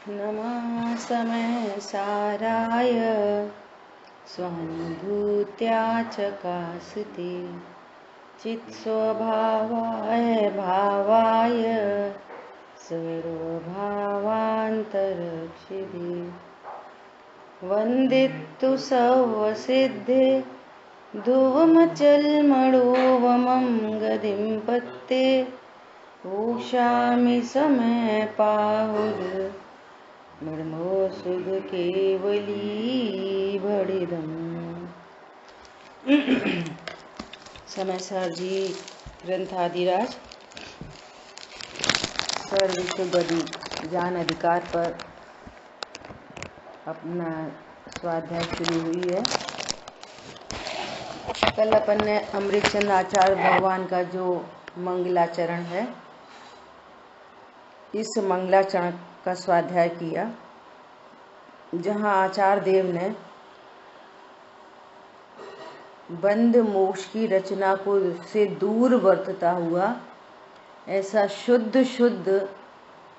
नमः समय साराय स्वानुभूत्या चकास्ते चित्स्वभावाय भावाय सर्वभावान्तरक्षिते वन्दितु सर्वसिद्धे ध्रुवमचलमणोवमं गतिं पत्ते ऊषामि समय पाहुर मृमो सुध केवली बड़िदम। समय सर जी ग्रंथादिराज सर्वविषय ज्ञान अधिकार पर अपना स्वाध्याय शुरू हुई है। कल अपन ने अमृतचंद्र आचार्य भगवान का जो मंगलाचरण है, इस मंगलाचरण का स्वाध्याय किया, जहाँ आचार्य देव ने बंद मोक्ष की रचना को से दूर वर्तता हुआ ऐसा शुद्ध शुद्ध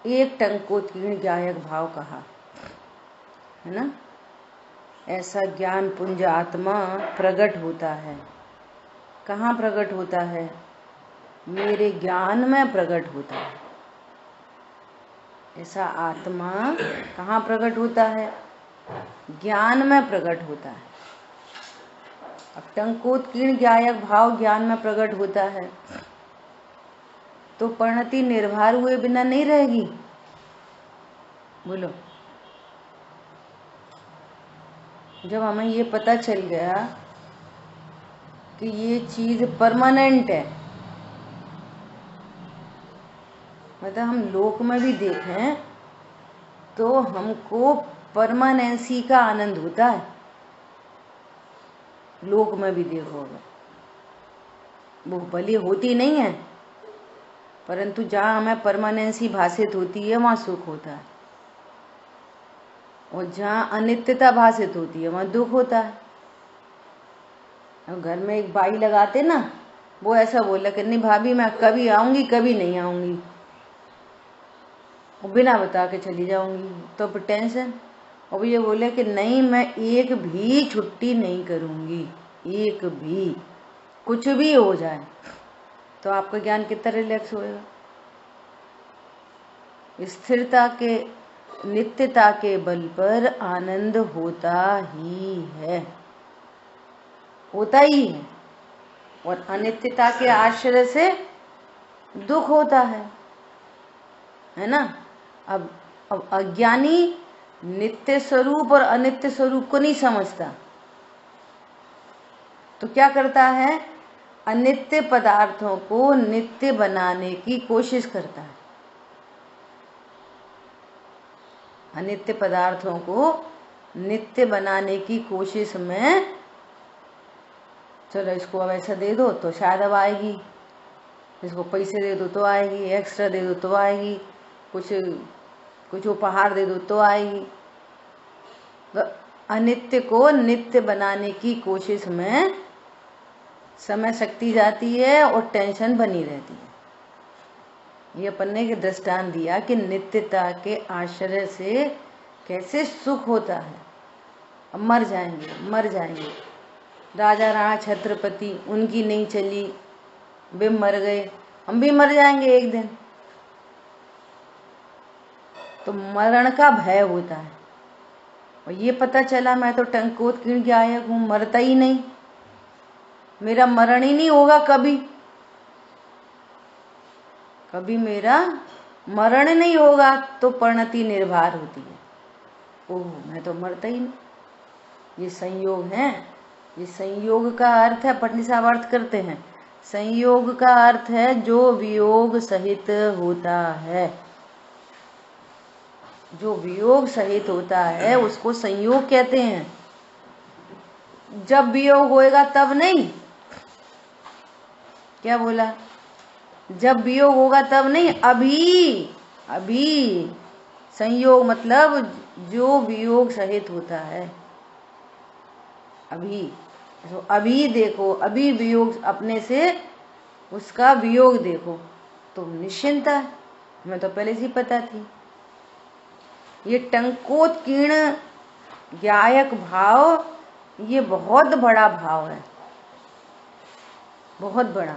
एक टंकोत्कीर्ण ज्ञायक भाव कहा है ना। ऐसा ज्ञान पुंज आत्मा प्रकट होता है। कहाँ प्रकट होता है? मेरे ज्ञान में प्रकट होता है। ऐसा आत्मा कहाँ प्रकट होता है? ज्ञान में प्रकट होता है। अब टंकोत्कीर्ण ज्ञायक भाव ज्ञान में प्रकट होता है तो परिणति निर्भर हुए बिना नहीं रहेगी। बोलो, जब हमें ये पता चल गया कि ये चीज परमानेंट है, मतलब हम लोक में भी देखें तो हमको परमानेंसी का आनंद होता है। लोक में भी देखोगे वो भली होती नहीं है, परंतु जहाँ हमें परमानेंसी भाषित होती है वहाँ सुख होता है, और जहाँ अनित्यता भाषित होती है वहाँ दुख होता है। घर में एक बाई लगाते ना, वो ऐसा बोला कि नहीं भाभी मैं कभी आऊंगी कभी नहीं आऊंगी, वो बिना बता के चली जाऊंगी, तो फिर टेंशन। और ये बोले कि नहीं मैं एक भी छुट्टी नहीं करूंगी, एक भी, कुछ भी हो जाए, तो आपका ज्ञान कितना रिलैक्स होएगा। स्थिरता के, नित्यता के बल पर आनंद होता ही है, होता ही है, और अनित्यता के आश्रय से दुख होता है ना। अब अज्ञानी नित्य स्वरूप और अनित्य स्वरूप को नहीं समझता, तो क्या करता है? अनित्य पदार्थों को नित्य बनाने की कोशिश करता है। अनित्य पदार्थों को नित्य बनाने की कोशिश में, चलो इसको अब ऐसा दे दो तो शायद अब आएगी, इसको पैसे दे दो तो आएगी, एक्स्ट्रा दे दो तो आएगी, कुछ उपहार दे दो तो आएगी। तो अनित्य को नित्य बनाने की कोशिश में समय शक्ति जाती है और टेंशन बनी रहती है। ये अपन ने दृष्टांत दिया कि नित्यता के आश्रय से कैसे सुख होता है। अब मर जाएंगे। राजा राणा छत्रपति, उनकी नहीं चली, वे मर गए, हम भी मर जाएंगे एक दिन, तो मरण का भय होता है। और ये पता चला मैं तो टंकोत्कीर्ण ज्ञायक हूँ, मरता ही नहीं, मेरा मरण ही नहीं होगा कभी मेरा मरण नहीं होगा, तो परिणति निर्भर होती है। ओह मैं तो मरता ही नहीं। ये संयोग है। ये संयोग का अर्थ है, पंडित साहब अर्थ करते हैं, संयोग का अर्थ है जो वियोग सहित होता है। जो वियोग सहित होता है उसको संयोग कहते हैं। जब वियोग होएगा तब नहीं, क्या बोला? जब वियोग होगा तब नहीं, अभी संयोग मतलब जो वियोग सहित होता है। अभी देखो, अभी वियोग अपने से उसका वियोग देखो तो निश्चिंता है। मैं तो पहले से ही पता थी। ये टंकोत्कीर्ण ज्ञायक भाव, ये बहुत बड़ा भाव है, बहुत बड़ा।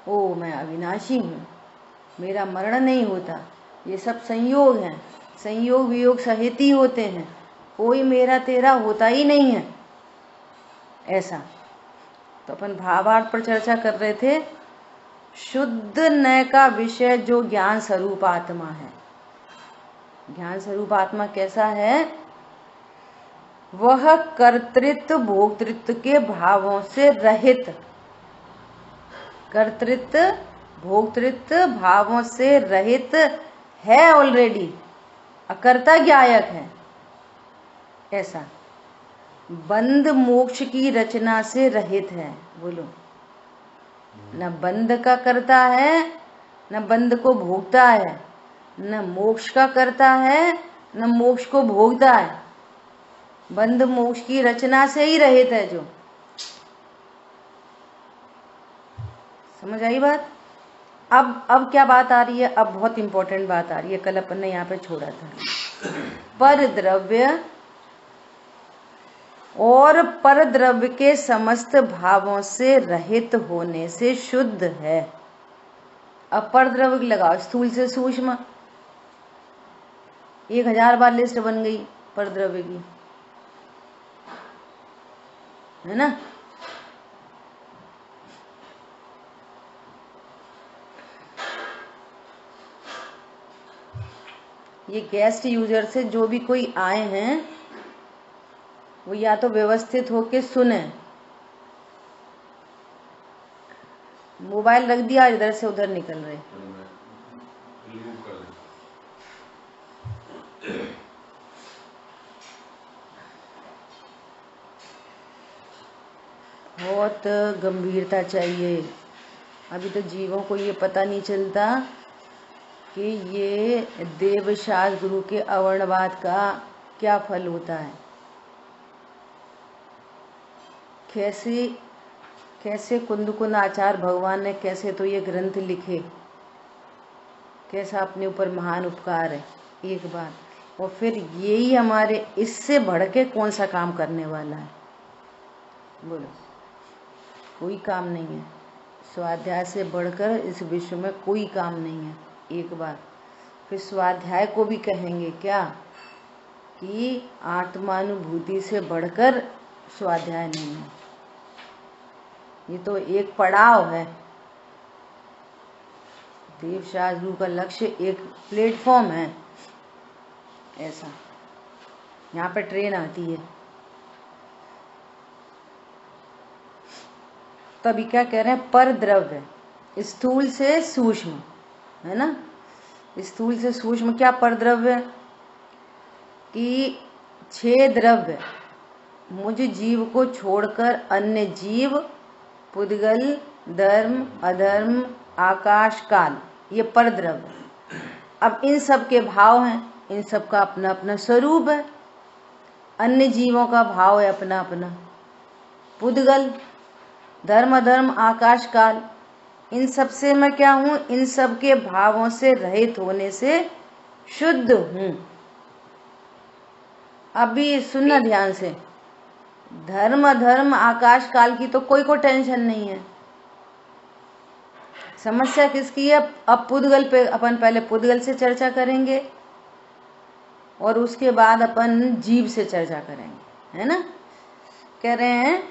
ओ मैं अविनाशी हूँ, मेरा मरण नहीं होता, ये सब संयोग हैं, संयोग वियोग सहित ही होते हैं, कोई मेरा तेरा होता ही नहीं है, ऐसा। तो अपन भावार्थ पर चर्चा कर रहे थे। शुद्ध न का विषय जो ज्ञान स्वरूप आत्मा है। ज्ञान स्वरूप आत्मा कैसा है? वह कर्तृत्व भोक्तृत्व के भावों से रहित, कर्तृत्व भोक्तृत्व भावों से रहित है, ऑलरेडी अकर्ता ज्ञायक है, ऐसा। बंध मोक्ष की रचना से रहित है। बोलो, न बंध का करता है, न बंध को भोगता है, न मोक्ष का करता है, न मोक्ष को भोगता है। बंध मोक्ष की रचना से ही रहित है जो। समझ आई बात? अब क्या बात आ रही है? अब बहुत इंपॉर्टेंट बात आ रही है, कल अपन ने यहाँ पे छोड़ा था। पर द्रव्य और पर द्रव्य के समस्त भावों से रहित होने से शुद्ध है। अब पर द्रव्य लगाओ, स्थूल से सूक्ष्म, 1000 बार लिस्ट बन गई पर द्रव्य की, है ना? ये गेस्ट यूजर से जो भी कोई आए हैं वो या तो व्यवस्थित होके सुने। मोबाइल रख दिया, इधर से उधर निकल रहे। बहुत गंभीरता चाहिए। अभी तो जीवों को ये पता नहीं चलता कि ये देवशास्त्र गुरु के अवर्णवाद का क्या फल होता है। कैसे कुंदकुन आचार्य भगवान ने कैसे तो ये ग्रंथ लिखे, कैसा अपने ऊपर महान उपकार है, एक बात। और फिर यही हमारे, इससे बढ़ के कौन सा काम करने वाला है? बोलो, कोई काम नहीं है। स्वाध्याय से बढ़कर इस विश्व में कोई काम नहीं है, एक बात। फिर स्वाध्याय को भी कहेंगे क्या कि आत्मानुभूति से बढ़कर स्वाध्याय नहीं है। ये तो एक पड़ाव है। देवशास्त्र गुरु का लक्ष्य एक प्लेटफॉर्म है, ऐसा। यहाँ पे ट्रेन आती है। तभी क्या कह रहे हैं? पर द्रव्य, स्थूल से सूक्ष्म, है ना? स्थूल से सूक्ष्म क्या पर द्रव्य? कि 6 द्रव्य मुझ जीव को छोड़कर अन्य जीव, पुद्गल, धर्म, अधर्म, आकाश, काल, ये पर द्रव्य। अब इन सब के भाव हैं, इन सब का अपना अपना स्वरूप है। अन्य जीवों का भाव है अपना अपना। पुद्गल, धर्म, अधर्म, आकाश, काल, इन सब से मैं क्या हूं? इन सब के भावों से रहित होने से शुद्ध हूं। अभी सुनना ध्यान से। धर्म, अधर्म, आकाश, काल की तो कोई को टेंशन नहीं है। समस्या किसकी है? अब पुद्गल पे अपन पहले पुद्गल से चर्चा करेंगे और उसके बाद अपन जीव से चर्चा करेंगे, है ना? कह रहे हैं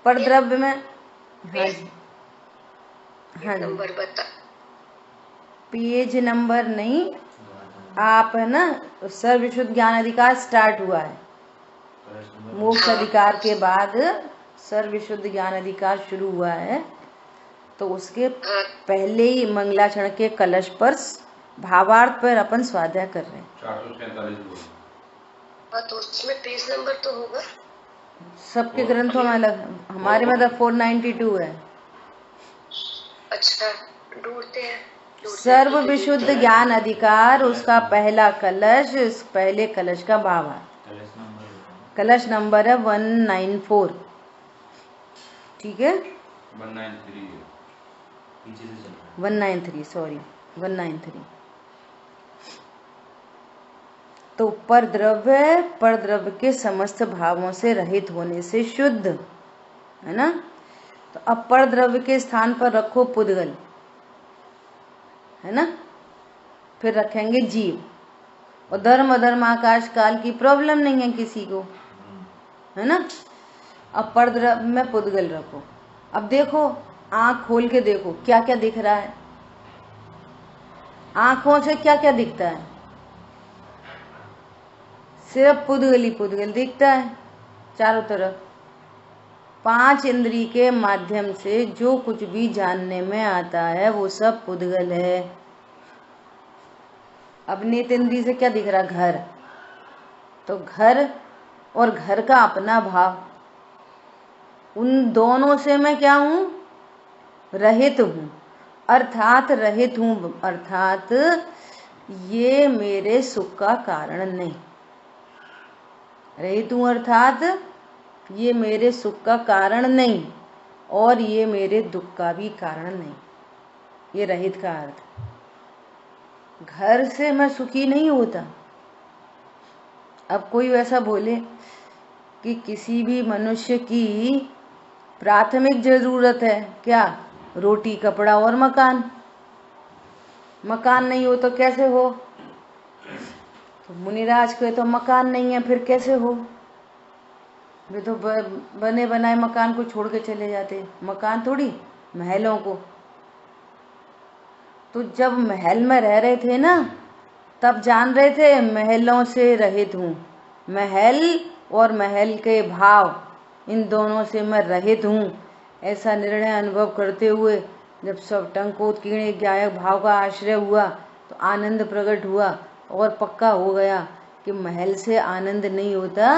पर द्रव्य में। हाँ जी, हाँ जी। नंबर बता। पेज नंबर नहीं, आप है ना, सर्वविशुद्ध ज्ञान अधिकार स्टार्ट हुआ है। मोक्ष अधिकार के बाद सर्वविशुद्ध ज्ञान अधिकार शुरू हुआ है। तो उसके पहले ही मंगलाचरण के कलश पर भावार्थ पर अपन स्वाध्याय कर रहे हैं। 447। हाँ, तो उसमें पेज नंबर तो होगा। सबके ग्रंथों में अलग, हमारे में तो 492 है। अच्छा, ढूंढते हैं। सर्व विशुद्ध ज्ञान अधिकार, उसका पहला कलश, उस पहले कलश का भावार्थ। कलश नंबर है 194। ठीक है, 193, सॉरी 193। तो पर द्रव्य के समस्त भावों से रहित होने से शुद्ध है ना। तो अब पर द्रव्य के स्थान पर रखो पुद्गल, है ना, फिर रखेंगे जीव, और धर्म अधर्म आकाश काल की प्रॉब्लम नहीं है किसी को, है ना। अब पर द्रव्य में पुद्गल रखो। अब देखो, आंख खोल के देखो क्या क्या दिख रहा है, आंखों से क्या क्या दिखता है, सिर्फ पुद्गल ही पुद्गल दिखता है चारों तरफ। 5 इंद्री के माध्यम से जो कुछ भी जानने में आता है वो सब पुद्गल है। अब नेत्र इंद्री से क्या दिख रहा, घर, तो घर और घर का अपना भाव, उन दोनों से मैं क्या हूं, रहित हूं, अर्थात रहित हूं, अर्थात ये मेरे सुख का कारण नहीं, रहित हूं अर्थात ये मेरे सुख का कारण नहीं और ये मेरे दुख का भी कारण नहीं, ये रहित का अर्थ। घर से मैं सुखी नहीं होता। अब कोई वैसा बोले कि किसी भी मनुष्य की प्राथमिक जरूरत है क्या, रोटी कपड़ा और मकान, मकान नहीं हो तो कैसे हो, तो मुनिराज के तो मकान नहीं है फिर कैसे हो, वे तो बने बनाए मकान को छोड़ के चले जाते, मकान थोड़ी महलों को। तो जब महल में रह रहे थे ना तब जान रहे थे महलों से रहित हूँ, महल और महल के भाव इन दोनों से मैं रहित हूँ, ऐसा निर्णय अनुभव करते हुए जब सब टंकोत्कीर्ण ज्ञायक भाव का आश्रय हुआ तो आनंद प्रकट हुआ और पक्का हो गया कि महल से आनंद नहीं होता,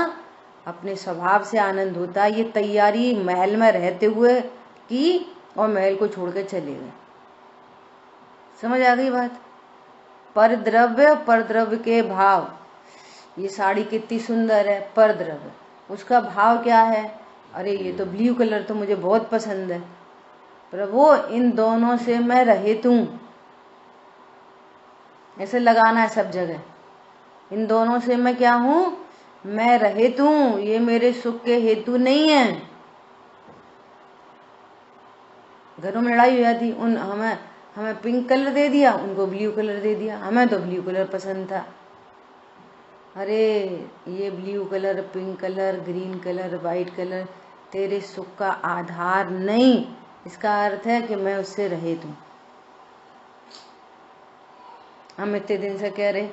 अपने स्वभाव से आनंद होता। ये तैयारी महल में रहते हुए की और महल को छोड़ के चले गए। समझ आ गई बात। पर द्रव्य के भाव, ये साड़ी कितनी सुंदर है, पर द्रव्य, उसका भाव क्या है, अरे ये तो ब्लू कलर तो मुझे बहुत पसंद है, प्रभु इन दोनों से मैं रहित हूं, ऐसे लगाना है सब जगह, इन दोनों से मैं क्या हूं, मैं रहित हूं, ये मेरे सुख के हेतु नहीं है। घरों में लड़ाई हो जाती, उन हमें पिंक कलर दे दिया, उनको ब्लू कलर दे दिया, हमें तो ब्लू कलर पसंद था। अरे ये blue colour, pink colour, green colour, white colour तेरे सुख का आधार नहीं, इसका अर्थ है कि मैं उससे रहित हूं। हम इतने दिन से कह रहे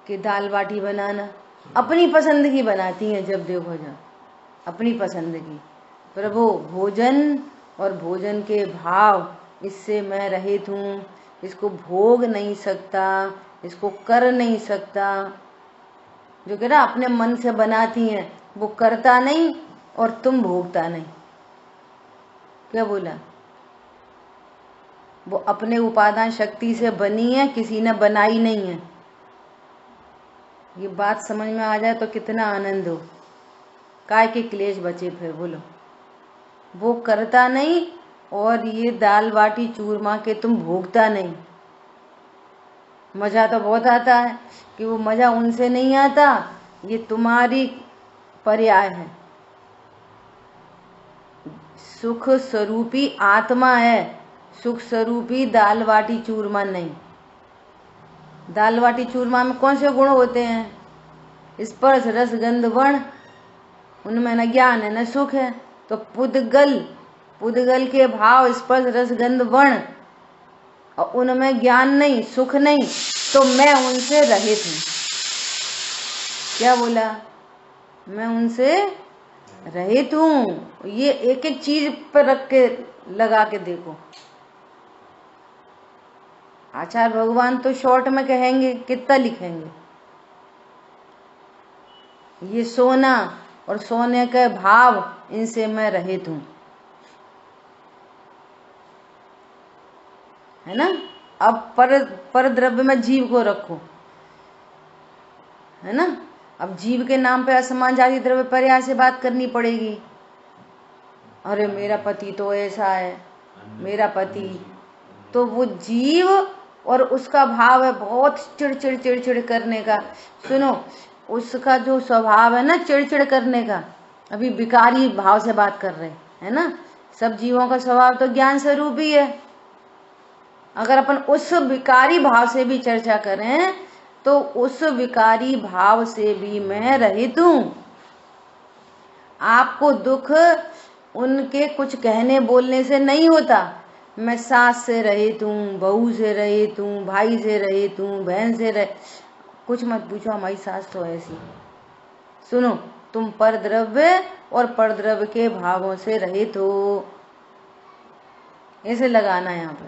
कि दाल बाटी बनाना, अपनी पसंद की बनाती हैं, जब देखो जब अपनी पसंद की, प्रभु भोजन और भोजन के भाव, इससे मैं रहित हूँ, इसको भोग नहीं सकता, इसको कर नहीं सकता। जो कह रहा अपने मन से बनाती हैं वो करता नहीं और तुम भोगता नहीं, क्या बोला, वो अपने उपादान शक्ति से बनी है, किसी ने बनाई नहीं है। ये बात समझ में आ जाए तो कितना आनंद हो, काय के क्लेश बचे फिर, बोलो। वो करता नहीं और ये दाल बाटी चूरमा के तुम भोगता नहीं। मजा तो बहुत आता है कि वो मजा उनसे नहीं आता, ये तुम्हारी पर्याय है। सुख स्वरूपी आत्मा है, सुख स्वरूपी दाल बाटी चूरमा नहीं। दाल बाटी चूरमा में कौन से गुण होते हैं, स्पर्श रस गंध वर्ण, उनमें न ज्ञान है न सुख है। तो पुद्गल के भाव स्पर्श रस गंध वर्ण, और उनमें ज्ञान नहीं सुख नहीं, तो मैं उनसे रहित हूं। क्या बोला, मैं उनसे रहित हूं। ये एक एक चीज पर रख के लगा के देखो। आचार्य भगवान तो शॉर्ट में कहेंगे, कितना लिखेंगे, ये सोना और सोने के भाव, इनसे मैं रहित हूं, है ना। अब पर द्रव्य में जीव को रखो, है ना। अब जीव के नाम पे असमान जाति द्रव्य पर्याय से बात करनी पड़ेगी। अरे मेरा पति तो ऐसा है, मेरा पति, तो वो जीव और उसका भाव है बहुत चिड़चिड़ चिड़चिड़ करने का। सुनो, उसका जो स्वभाव है ना चिड़चिड़ करने का, अभी विकारी भाव से बात कर रहे है ना। सब जीवों का स्वभाव तो ज्ञान स्वरूप ही है। अगर अपन उस विकारी भाव से भी चर्चा करें तो उस विकारी भाव से भी मैं रहित हूँ। आपको दुख उनके कुछ कहने बोलने से नहीं होता। मैं सास से रहित हूँ, बहू से रहित हूँ, भाई से रहित हूँ, बहन से रह, कुछ मत पूछो, हमारी सास तो ऐसी। सुनो, तुम परद्रव्य और परद्रव्य के भावों से रहित हो, ऐसे लगाना यहाँ पे।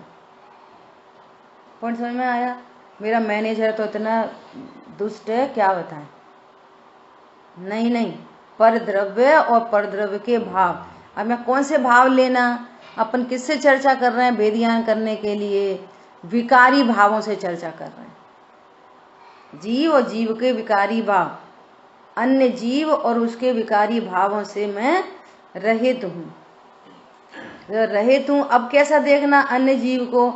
पॉइंट समझ में आया? मेरा मैनेजर तो इतना दुष्ट है, क्या बताएं। नहीं नहीं, परद्रव्य और परद्रव्य के भाव। अब मैं कौन से भाव लेना, अपन किससे चर्चा कर रहे हैं वेद ज्ञान करने के लिए? विकारी भावों से चर्चा कर रहे हैं। जीव और जीव के विकारी भाव, अन्य जीव और उसके विकारी भावों से मैं रहित हूँ। रहित हूँ, अब कैसा देखना अन्य जीव को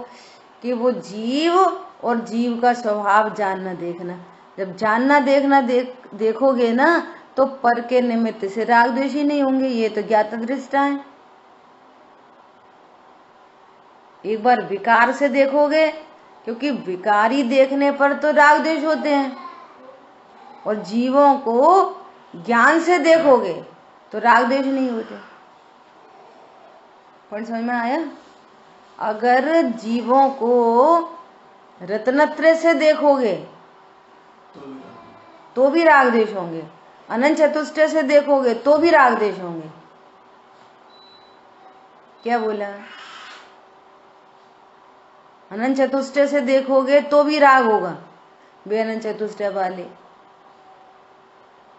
कि वो जीव और जीव का स्वभाव जानना देखना। जब जानना देखना देखोगे ना तो पर के निमित्त से राग द्वेष ही नहीं होंगे। ये तो ज्ञात दृष्टा है। एक बार विकार से देखोगे, क्योंकि विकारी देखने पर तो राग द्वेष होते हैं, और जीवों को ज्ञान से देखोगे तो राग द्वेष नहीं होते। पॉइंट समझ में आया? अगर जीवों को रत्नत्रय से देखोगे तो भी राग द्वेष होंगे, अनंत चतुष्टय से देखोगे तो भी राग द्वेष होंगे। क्या बोला? अनंत चतुष्टय से देखोगे तो भी राग होगा, वे अनंत चतुष्टय वाले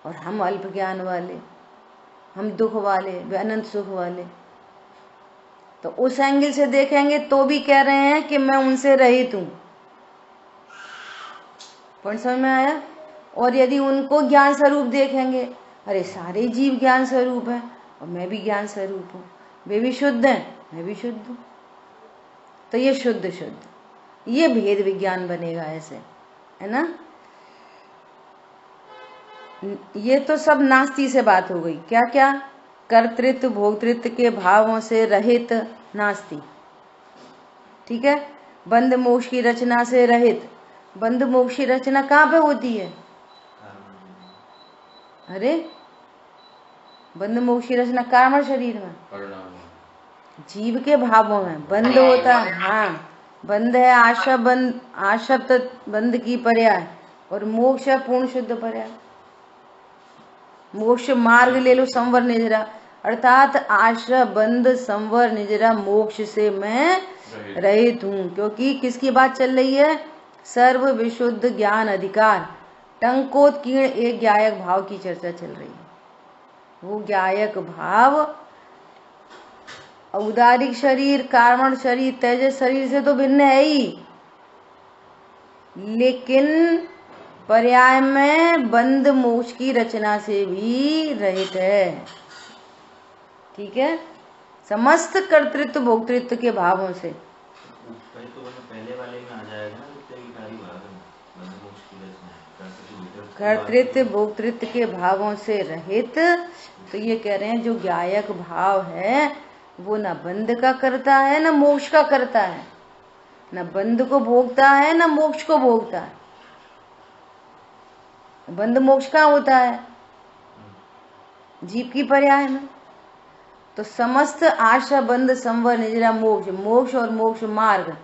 और हम अल्प ज्ञान वाले, हम दुख वाले, वे अनंत सुख वाले। तो उस एंगल से देखेंगे तो भी कह रहे हैं कि मैं उनसे रहित हूं। पॉइंट समझ में आया? और यदि उनको ज्ञान स्वरूप देखेंगे, अरे सारे जीव ज्ञान स्वरूप है और मैं भी ज्ञान स्वरूप हूँ, वे भी शुद्ध हैं, मैं भी शुद्ध हूँ, तो ये शुद्ध शुद्ध, ये भेद विज्ञान बनेगा ऐसे, है ना। ये तो सब नास्ती से बात हो गई। क्या क्या? कर्तृत्व भोक्तृत्व के भावों से रहित नास्ती, ठीक है। बंध मोक्ष की रचना से रहित। बंध मोक्ष की रचना कहाँ पे होती है? अरे बंध मोक्ष की रचना कर्म शरीर में, जीव के भावों में बंध होता है। हाँ, बंध है आशा बंध, आशब्द बंध की पर्याय, और मोक्ष है पूर्ण शुद्ध पर्याय। मोक्ष मार्ग ले लो, संवर निजरा, अर्थात आश्रय बंध संवर निजरा मोक्ष से मैं रहित हूँ। क्योंकि किसकी बात चल रही है? सर्व विशुद्ध ज्ञान अधिकार टंकोत्कीर्ण एक ज्ञायक भाव की चर्चा चल रही है। वो ज्ञायक भाव औदारिक शरीर, कार्मण शरीर, तेजस शरीर से तो भिन्न है ही, लेकिन पर्याय में बंध मोक्ष की रचना से भी रहित है, ठीक है। समस्त कर्तृत्व भोक्तृत्व के भावों से। पहले वाले में आ जाएगा ना, कर्तृत्व भोक्तृत्व के भावों से रहित। तो ये कह रहे हैं जो ज्ञायक भाव है वो न बंध का करता है न मोक्ष का करता है, न बंध को भोगता है न मोक्ष को भोगता है। बंध मोक्ष कहाँ होता है? जीव की पर्याय में। तो समस्त आशा बंध संवर निजरा मोक्ष, मोक्ष और मोक्ष मार्ग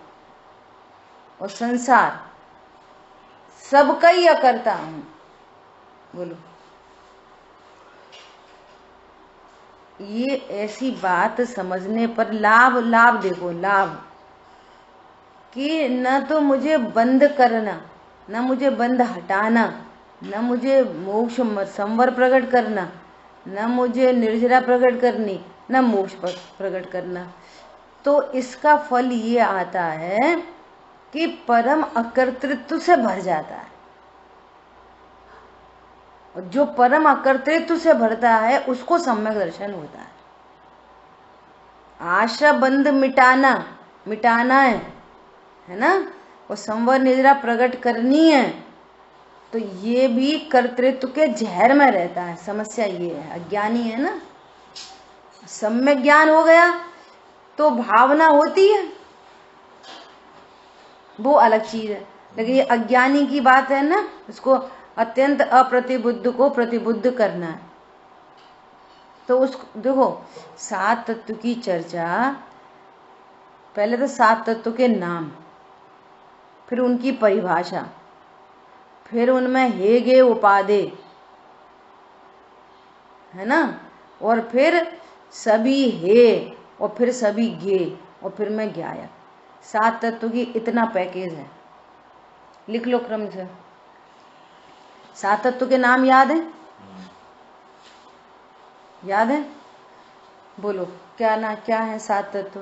और संसार सबका ही अकर्ता हूं। बोलो, ये ऐसी बात समझने पर लाभ, लाभ देखो लाभ, कि न तो मुझे बंद करना, न मुझे बंद हटाना, न मुझे मोक्ष संवर प्रकट करना, न मुझे निर्जरा प्रकट करनी, न मोक्ष प्रकट करना। तो इसका फल ये आता है कि परम अकर्तृत्व से भर जाता है। और जो परम अकर्तृत्व से भरता है उसको सम्यक दर्शन होता है। आशा बंध मिटाना, मिटाना है ना। और संवर निद्रा प्रकट करनी है तो ये भी कर्तृत्व के जहर में रहता है। समस्या ये है, अज्ञानी है ना। सम्यक ज्ञान हो गया तो भावना होती है, वो अलग चीज है। लेकिन ये अज्ञानी की बात है ना, उसको अत्यंत अप्रतिबुद्ध को प्रतिबुद्ध करना है। तो उसको देखो, सात तत्व की चर्चा, पहले तो सात तत्व के नाम, फिर उनकी परिभाषा, फिर उनमें हे गे उपादे है ना, और फिर सभी हे, और फिर सभी गे, और फिर मैं ज्ञायक। सात तत्व की इतना पैकेज है, लिख लो क्रम से। सात तत्व के नाम याद है? याद है? बोलो क्या ना, क्या है सात तत्व?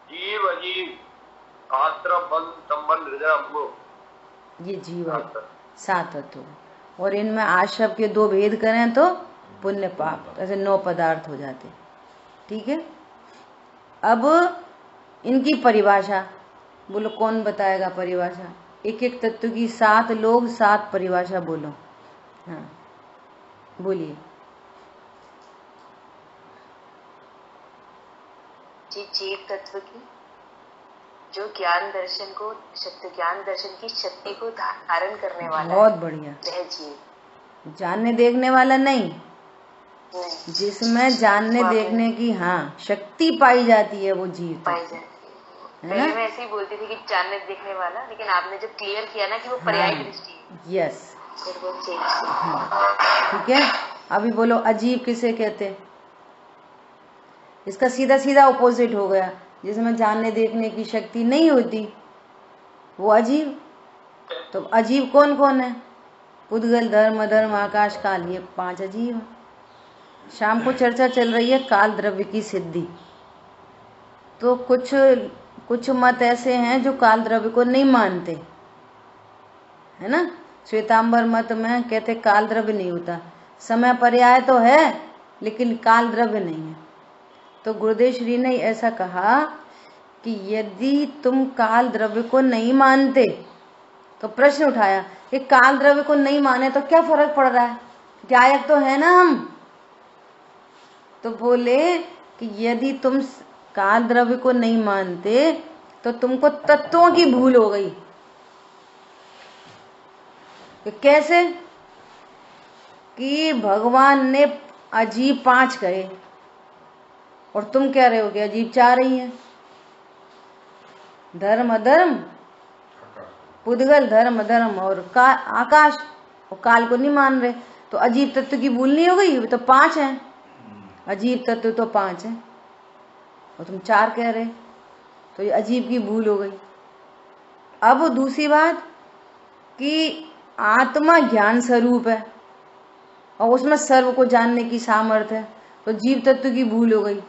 जीव, अजीव, आश्रम, बंध, संबंध, हृदय, अम्बो। ये जीव है, सात तत्व। और इनमें आश्रम के दो भेद करें तो पुण्य पाप, ऐसे 9 पदार्थ हो जाते। ठीक है, अब इनकी परिभाषा बोलो, कौन बताएगा परिभाषा? एक एक तत्व की 7 लोग 7 परिभाषा बोलो। हाँ बोलिए। जीव तत्व की जो ज्ञान दर्शन को, ज्ञान दर्शन की शक्ति को धारण करने वाला, बहुत बढ़िया। वह जीव, जानने देखने वाला नहीं, जिसमें जानने देखने की हाँ शक्ति पाई जाती है, वो जीव पाई जाती है। पहले मैं ऐसे ही बोलती थी कि जानने देखने वाला, लेकिन आपने जब क्लियर किया ना कि वो पर्याय दृष्टि है, यस, फिर वो चेंज। ठीक है। अभी बोलो अजीब किसे कहते? इसका सीधा सीधा ऑपोजिट हो गया, जिसमें जानने देखने की शक्ति नहीं होती वो अजीब। तो अजीब कौन कौन है? पुद्गल, धर्म, अधर्म, आकाश, काल, ये 5 अजीब हैं। शाम को चर्चा चल रही है काल द्रव्य की सिद्धि। तो कुछ मत ऐसे हैं जो काल द्रव्य को नहीं मानते, है ना। श्वेतांबर मत में कहते काल द्रव्य नहीं होता, समय पर्याय तो है लेकिन काल द्रव्य नहीं है। तो गुरुदेव श्री ने ऐसा कहा कि यदि तुम काल द्रव्य को नहीं मानते, तो प्रश्न उठाया कि काल द्रव्य को नहीं माने तो क्या फर्क पड़ रहा है, ज्ञायक तो है ना हम। तो बोले कि यदि तुम काल द्रव्य को नहीं मानते तो तुमको तत्वों की भूल हो गई। कि कैसे? कि भगवान ने अजीब 5 कहे और तुम कह रहे हो कि अजीब 4 ही है। धर्म अधर्म, पुद्गल, धर्म अधर्म और आकाश, और काल को नहीं मान रहे, तो अजीब तत्व की भूल नहीं हो गई? तो 5 है, अजीब तत्व तो 5 है और तुम 4 कह रहे, तो ये अजीब की भूल हो गई। अब दूसरी बात कि आत्मा ज्ञान स्वरूप है और उसमें सर्व को जानने की सामर्थ्य है, तो जीव तत्व की भूल हो गई।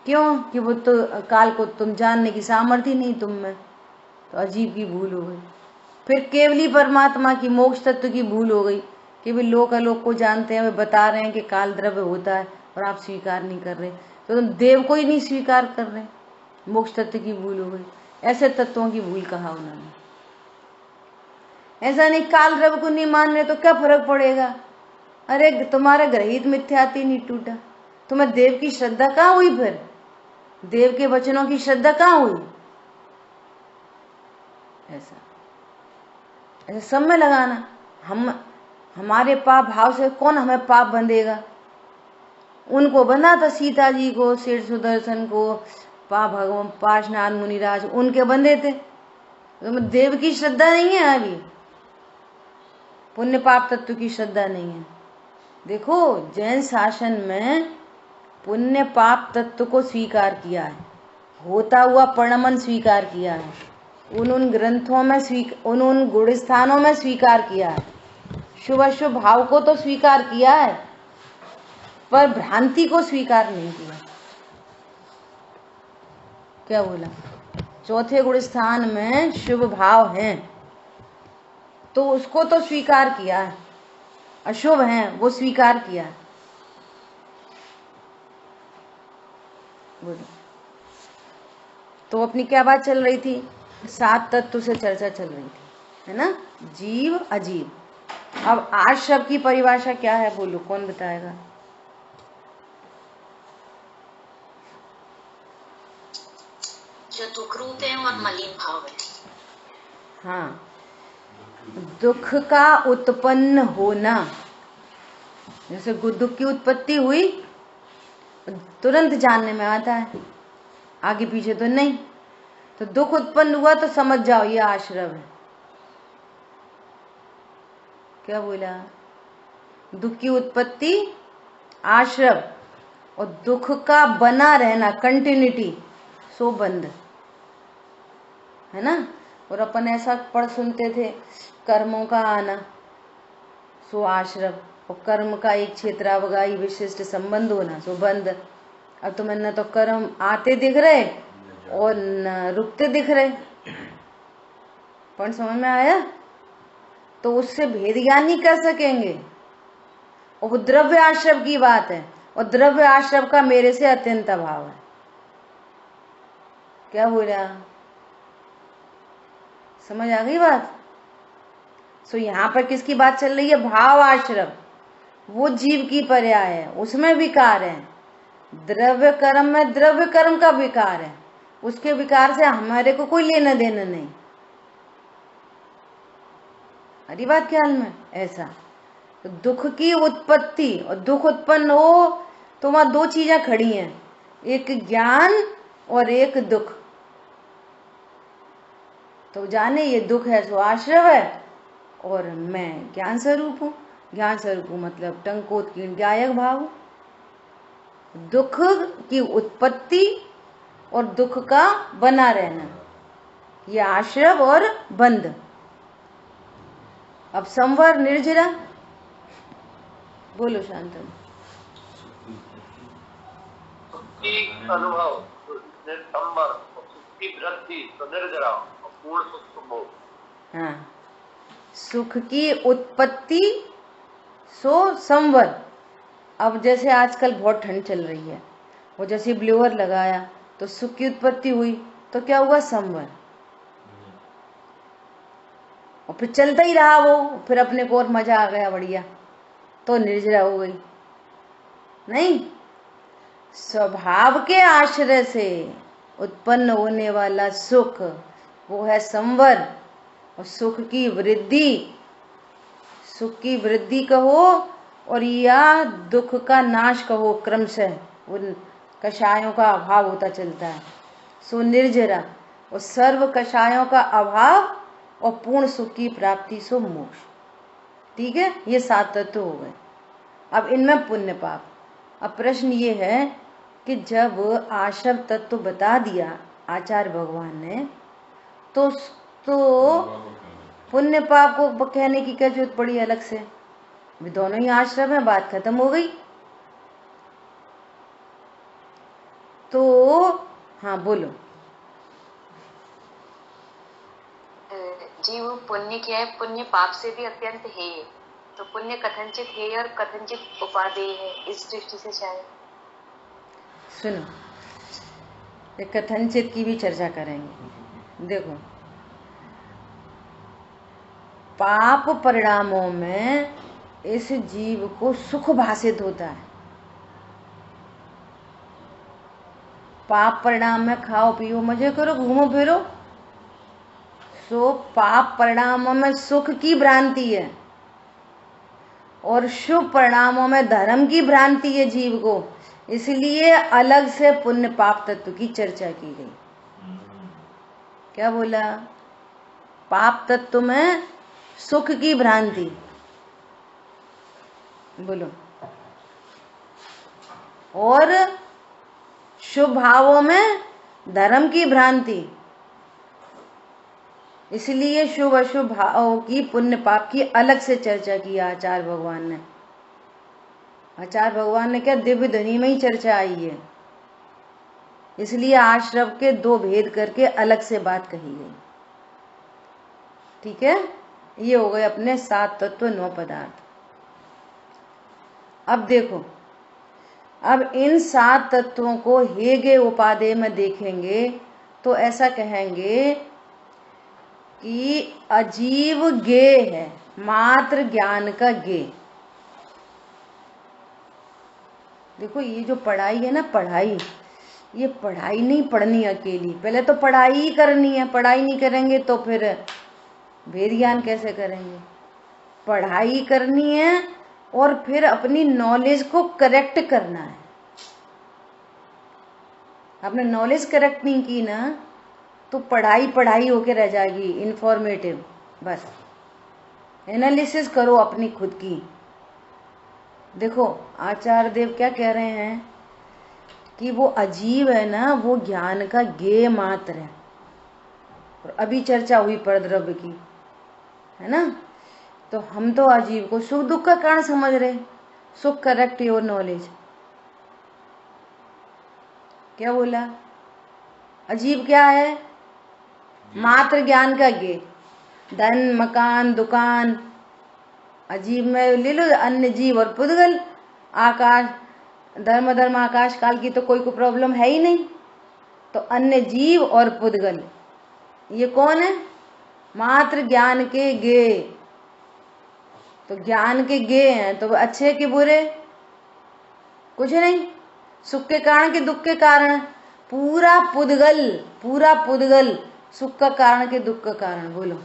क्यों? कि वो तो काल को तुम जानने की सामर्थ्य नहीं तुम में, तो अजीब की भूल हो गई। फिर केवली परमात्मा की, मोक्ष तत्व की भूल हो गई कि वे लोक अलोक को जानते हैं, वे बता रहे हैं कि काल द्रव्य होता है और आप स्वीकार नहीं कर रहे, तो तुम देव को ही नहीं स्वीकार कर रहे, मोक्ष तत्व की भूल हो गई। ऐसे तत्वों की भूल कहा उन्होंने। ऐसा नहीं काल द्रव्य को नहीं मान रहे तो क्या फर्क पड़ेगा, अरे तुम्हारा ग्रहित मिथ्याति नहीं टूटा, तुम्हें देव की श्रद्धा कहाँ हुई? फिर देव के वचनों की श्रद्धा कहाँ हुई? ऐसा सब में लगाना। हमारे पाप भाव से कौन हमें पाप बंधेगा? उनको बंधा था, सीता जी को, शेर सुदर्शन को, भगवान पार्शनाथ मुनिराज, उनके बंधे थे। तो देव की श्रद्धा नहीं है, अभी पुण्य पाप तत्व की श्रद्धा नहीं है। देखो जैन शासन में पुण्य पाप तत्व को स्वीकार किया है, होता हुआ परिणमन स्वीकार किया है, उन ग्रंथों में उन गुण स्थानों में स्वीकार किया है, शुभ अशुभ भाव को तो स्वीकार किया है, पर भ्रांति को स्वीकार नहीं किया। क्या बोला? चौथे गुण स्थान में शुभ भाव हैं तो उसको तो स्वीकार किया है, अशुभ हैं वो स्वीकार किया है। बोलो तो अपनी क्या बात चल रही थी? 7 तत्व से चर्चा चल रही थी, है ना, जीव अजीव। अब आज शब्द की परिभाषा क्या है, बोलो, कौन बताएगा? जो दुख रूप है और मलिन भाव है। हाँ, दुख का उत्पन्न होना, जैसे दुख की उत्पत्ति हुई तुरंत जानने में आता है, आगे पीछे तो नहीं। तो दुख उत्पन्न हुआ तो समझ जाओ ये आश्रव है। क्या बोला? दुख की उत्पत्ति आश्रव, और दुख का बना रहना कंटिन्यूटी सो बंध, है ना। और अपन ऐसा पढ़ सुनते थे, कर्मों का आना सो आश्रव, और कर्म का एक क्षेत्रावगाही विशिष्ट संबंध होना सो बंध। अब तो मैंने तो कर्म आते दिख रहे और न रुकते दिख रहे, पण समझ में आया? तो उससे भेद ज्ञान नहीं कर सकेंगे। और वो द्रव्य आश्रव की बात है, और द्रव्य आश्रव का मेरे से अत्यंत अभाव है। क्या बोला? समझ आ गई बात? सो यहाँ पर किसकी बात चल रही है? भाव आश्रव, वो जीव की पर्याय है, उसमें विकार है। द्रव्य कर्म में द्रव्य कर्म का विकार है, उसके विकार से हमारे को कोई लेना देना नहीं। हरी बात ख्याल में? ऐसा तो दुख की उत्पत्ति और दुख उत्पन्न हो तो वहां दो चीजें खड़ी हैं, एक ज्ञान और एक दुख। तो जाने ये दुख है सो आश्रव है, और मैं ज्ञान स्वरूप हूँ। ज्ञान स्वरूप हूँ मतलब टंकोत्कीर्ण ज्ञायक भाव। दुख की उत्पत्ति और दुख का बना रहना, ये आश्रव और बंध। अब संवर निर्जरा, बोलो शांतनु। सुख की अनुभव संवर, सुख की वृद्धि तो निर्जरा, पूर्ण सुख संभोग। हाँ, सुख की उत्पत्ति सो संवर। अब जैसे आजकल बहुत ठंड चल रही है, वो जैसे ब्लोअर लगाया तो सुख की उत्पत्ति हुई, तो क्या हुआ? संवर। और फिर चलता ही रहा वो, फिर अपने को और मजा आ गया बढ़िया, तो निर्जरा हो गई। नहीं, स्वभाव के आश्रय से उत्पन्न होने वाला सुख वो है संवर। और सुख की वृद्धि, सुख की वृद्धि कहो और या दुख का नाश कहो, क्रमशः उन कषायों का अभाव होता चलता है सो निर्जरा। और सर्व कषायों का अभाव और पूर्ण सुख की प्राप्ति सो मोक्ष। ठीक है, ये 7 तत्व हो गए। अब इनमें पुण्य पाप। अब प्रश्न ये है कि जब आश्रव तत्व बता दिया आचार्य भगवान ने, तो पुण्य पाप को कहने की क्या जरूरत पड़ी अलग से? वे दोनों ही आश्रम है, बात खत्म हो गई। तो हाँ बोलो। जीव पुण्य क्या है? पुण्य पाप से भी अत्यंत है, तो पुण्य कथनचित है और कथनचित उपादेय है, इस दृष्टि से शायद। सुनो, ये कथनचित की भी चर्चा करेंगे। देखो, पाप परिणामों में इस जीव को सुख भासित होता है। पाप परिणाम में खाओ पियो मजे करो घूमो फिरो, सो पाप परिणामों में सुख की भ्रांति है, और शुभ परिणामों में धर्म की भ्रांति है जीव को। इसलिए अलग से पुण्य पाप तत्व की चर्चा की गई। क्या बोला? पाप तत्व में सुख की भ्रांति, बोलो, और शुभ भावों में धर्म की भ्रांति। इसलिए शुभ अशुभ भावों की पुण्य पाप की अलग से चर्चा की आचार्य भगवान ने। आचार्य भगवान ने क्या दिव्य ध्वनि में ही चर्चा आई है, इसलिए आश्रव के 2 भेद करके अलग से बात कही गई। ठीक है, ये हो गए अपने 7 तत्व 9 पदार्थ। अब देखो, अब इन 7 तत्वों को हेगे उपादेय में देखेंगे तो ऐसा कहेंगे कि अजीव गे है, मात्र ज्ञान का गे। देखो ये जो पढ़ाई है ना, पढ़ाई, ये पढ़ाई नहीं पढ़नी अकेली, पहले तो पढ़ाई ही करनी है। पढ़ाई नहीं करेंगे तो फिर वेद ज्ञान कैसे करेंगे? पढ़ाई करनी है और फिर अपनी नॉलेज को करेक्ट करना है। आपने नॉलेज करेक्ट नहीं की ना तो पढ़ाई पढ़ाई होके रह जाएगी, इंफॉर्मेटिव। बस एनालिसिस करो अपनी खुद की। देखो आचार्य देव क्या कह रहे हैं कि वो अजीब है ना, वो ज्ञान का गेय मात्र है। और अभी चर्चा हुई परद्रव्य की, है ना? तो हम तो अजीब को सुख दुख का कारण समझ रहे। सुख करेक्ट योर नॉलेज, क्या बोला? अजीब क्या है? मात्र ज्ञान का गेय। धन, मकान, दुकान, अजीब में ले लो अन्य जीव और पुद्गल। आकाश, धर्म धर्म आकाश काल की तो कोई प्रॉब्लम है ही नहीं। तो अन्य जीव और पुद्गल ये कौन है? मात्र ज्ञान के गे। तो ज्ञान के गे हैं तो अच्छे के बुरे कुछ नहीं। सुख के कारण के दुख के कारण? पूरा पुद्गल सुख का कारण के दुख का कारण। बोलो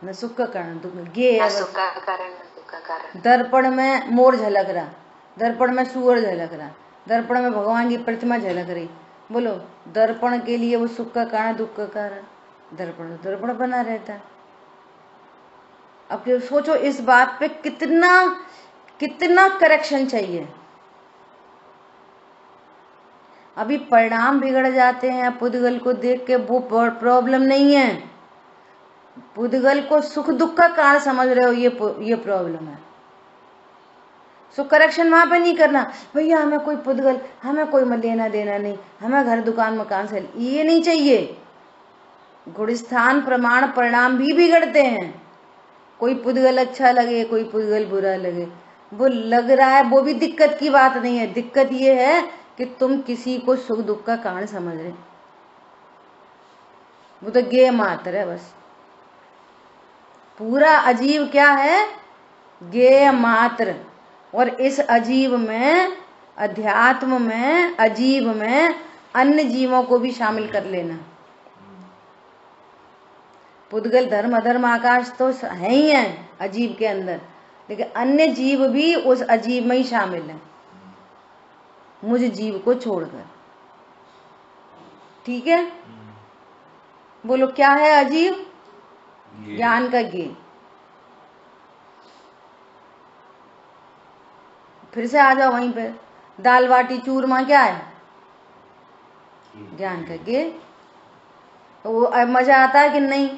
न सुख का कारण दुख गे है। सुख का कारण न दुख का कारण। दर्पण में मोर झलक रहा, दर्पण में सूअर झलक रहा, दर्पण में भगवान की प्रतिमा झलक रही। बोलो दर्पण के लिए वो सुख का कारण दुख का कारण? दर्पण बना रहता है। अब सोचो इस बात पे कितना करेक्शन चाहिए। अभी परिणाम बिगड़ जाते हैं पुद्गल को देख के, वो प्रॉब्लम नहीं है। पुद्गल को सुख दुख का कारण समझ रहे हो, ये प्रॉब्लम है। सो करेक्शन वहां पे नहीं करना, भैया हमें कोई पुद्गल, हमें कोई लेना देना नहीं, हमें घर दुकान मकान से, ये नहीं चाहिए। गुणस्थान प्रमाण परिणाम भी बिगड़ते हैं। कोई पुद्गल अच्छा लगे, कोई पुद्गल बुरा लगे, वो लग रहा है वो भी दिक्कत की बात नहीं है। दिक्कत ये है कि तुम किसी को सुख दुख का कारण समझ रहे, वो तो गे मात्र है बस। पूरा अजीब क्या है? गे मात्र। और इस अजीब में, अध्यात्म में, अजीब में अन्य जीवों को भी शामिल कर लेना। पुद्गल धर्म अधर्म आकाश तो है ही है अजीब के अंदर, लेकिन अन्य जीव भी उस अजीब में ही शामिल है, मुझ जीव को छोड़कर। ठीक है? बोलो क्या है अजीब? ज्ञान का गे। फिर से आ जाओ वहीं पे। दाल बाटी चूरमा क्या है? ज्ञान का गे। तो वो मजा आता है कि नहीं?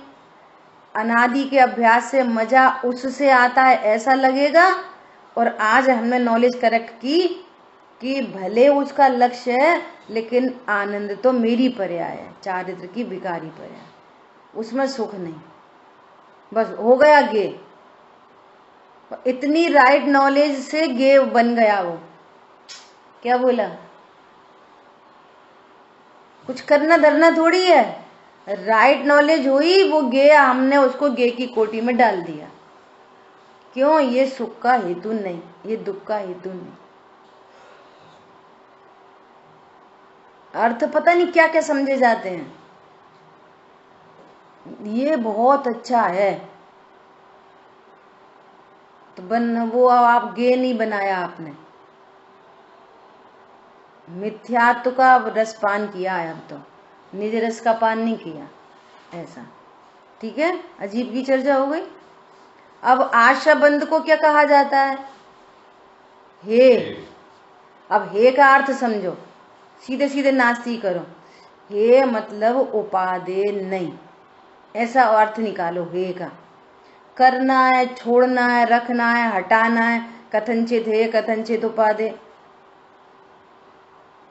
अनादि के अभ्यास से मजा उससे आता है ऐसा लगेगा। और आज हमने नॉलेज करेक्ट की कि भले उसका लक्ष्य है लेकिन आनंद तो मेरी पर्याय है, चारित्र की विकारी पर्याय, उसमें सुख नहीं। बस हो गया गे। इतनी राइट नॉलेज से गे बन गया वो। क्या बोला? कुछ करना धरना थोड़ी है। राइट नॉलेज हुई, वो गे, हमने उसको गे की कोटि में डाल दिया। क्यों? ये सुख का हेतु नहीं, ये दुख का हेतु नहीं। अर्थ पता नहीं क्या क्या समझे जाते हैं। ये बहुत अच्छा है तो वो आप गे नहीं बनाया आपने, मिथ्यात्व का रसपान किया है। अब तो निज रस का पान नहीं किया ऐसा। ठीक है? अजीब की चर्चा हो गई। अब आशा बंद को क्या कहा जाता है? हे। अब हे का अर्थ समझो, सीधे सीधे नास्ती करो। हे मतलब उपादेय नहीं, ऐसा अर्थ निकालो हे का। करना है, छोड़ना है, रखना है, हटाना है, कथनचित हे, कथनचित उपादेय,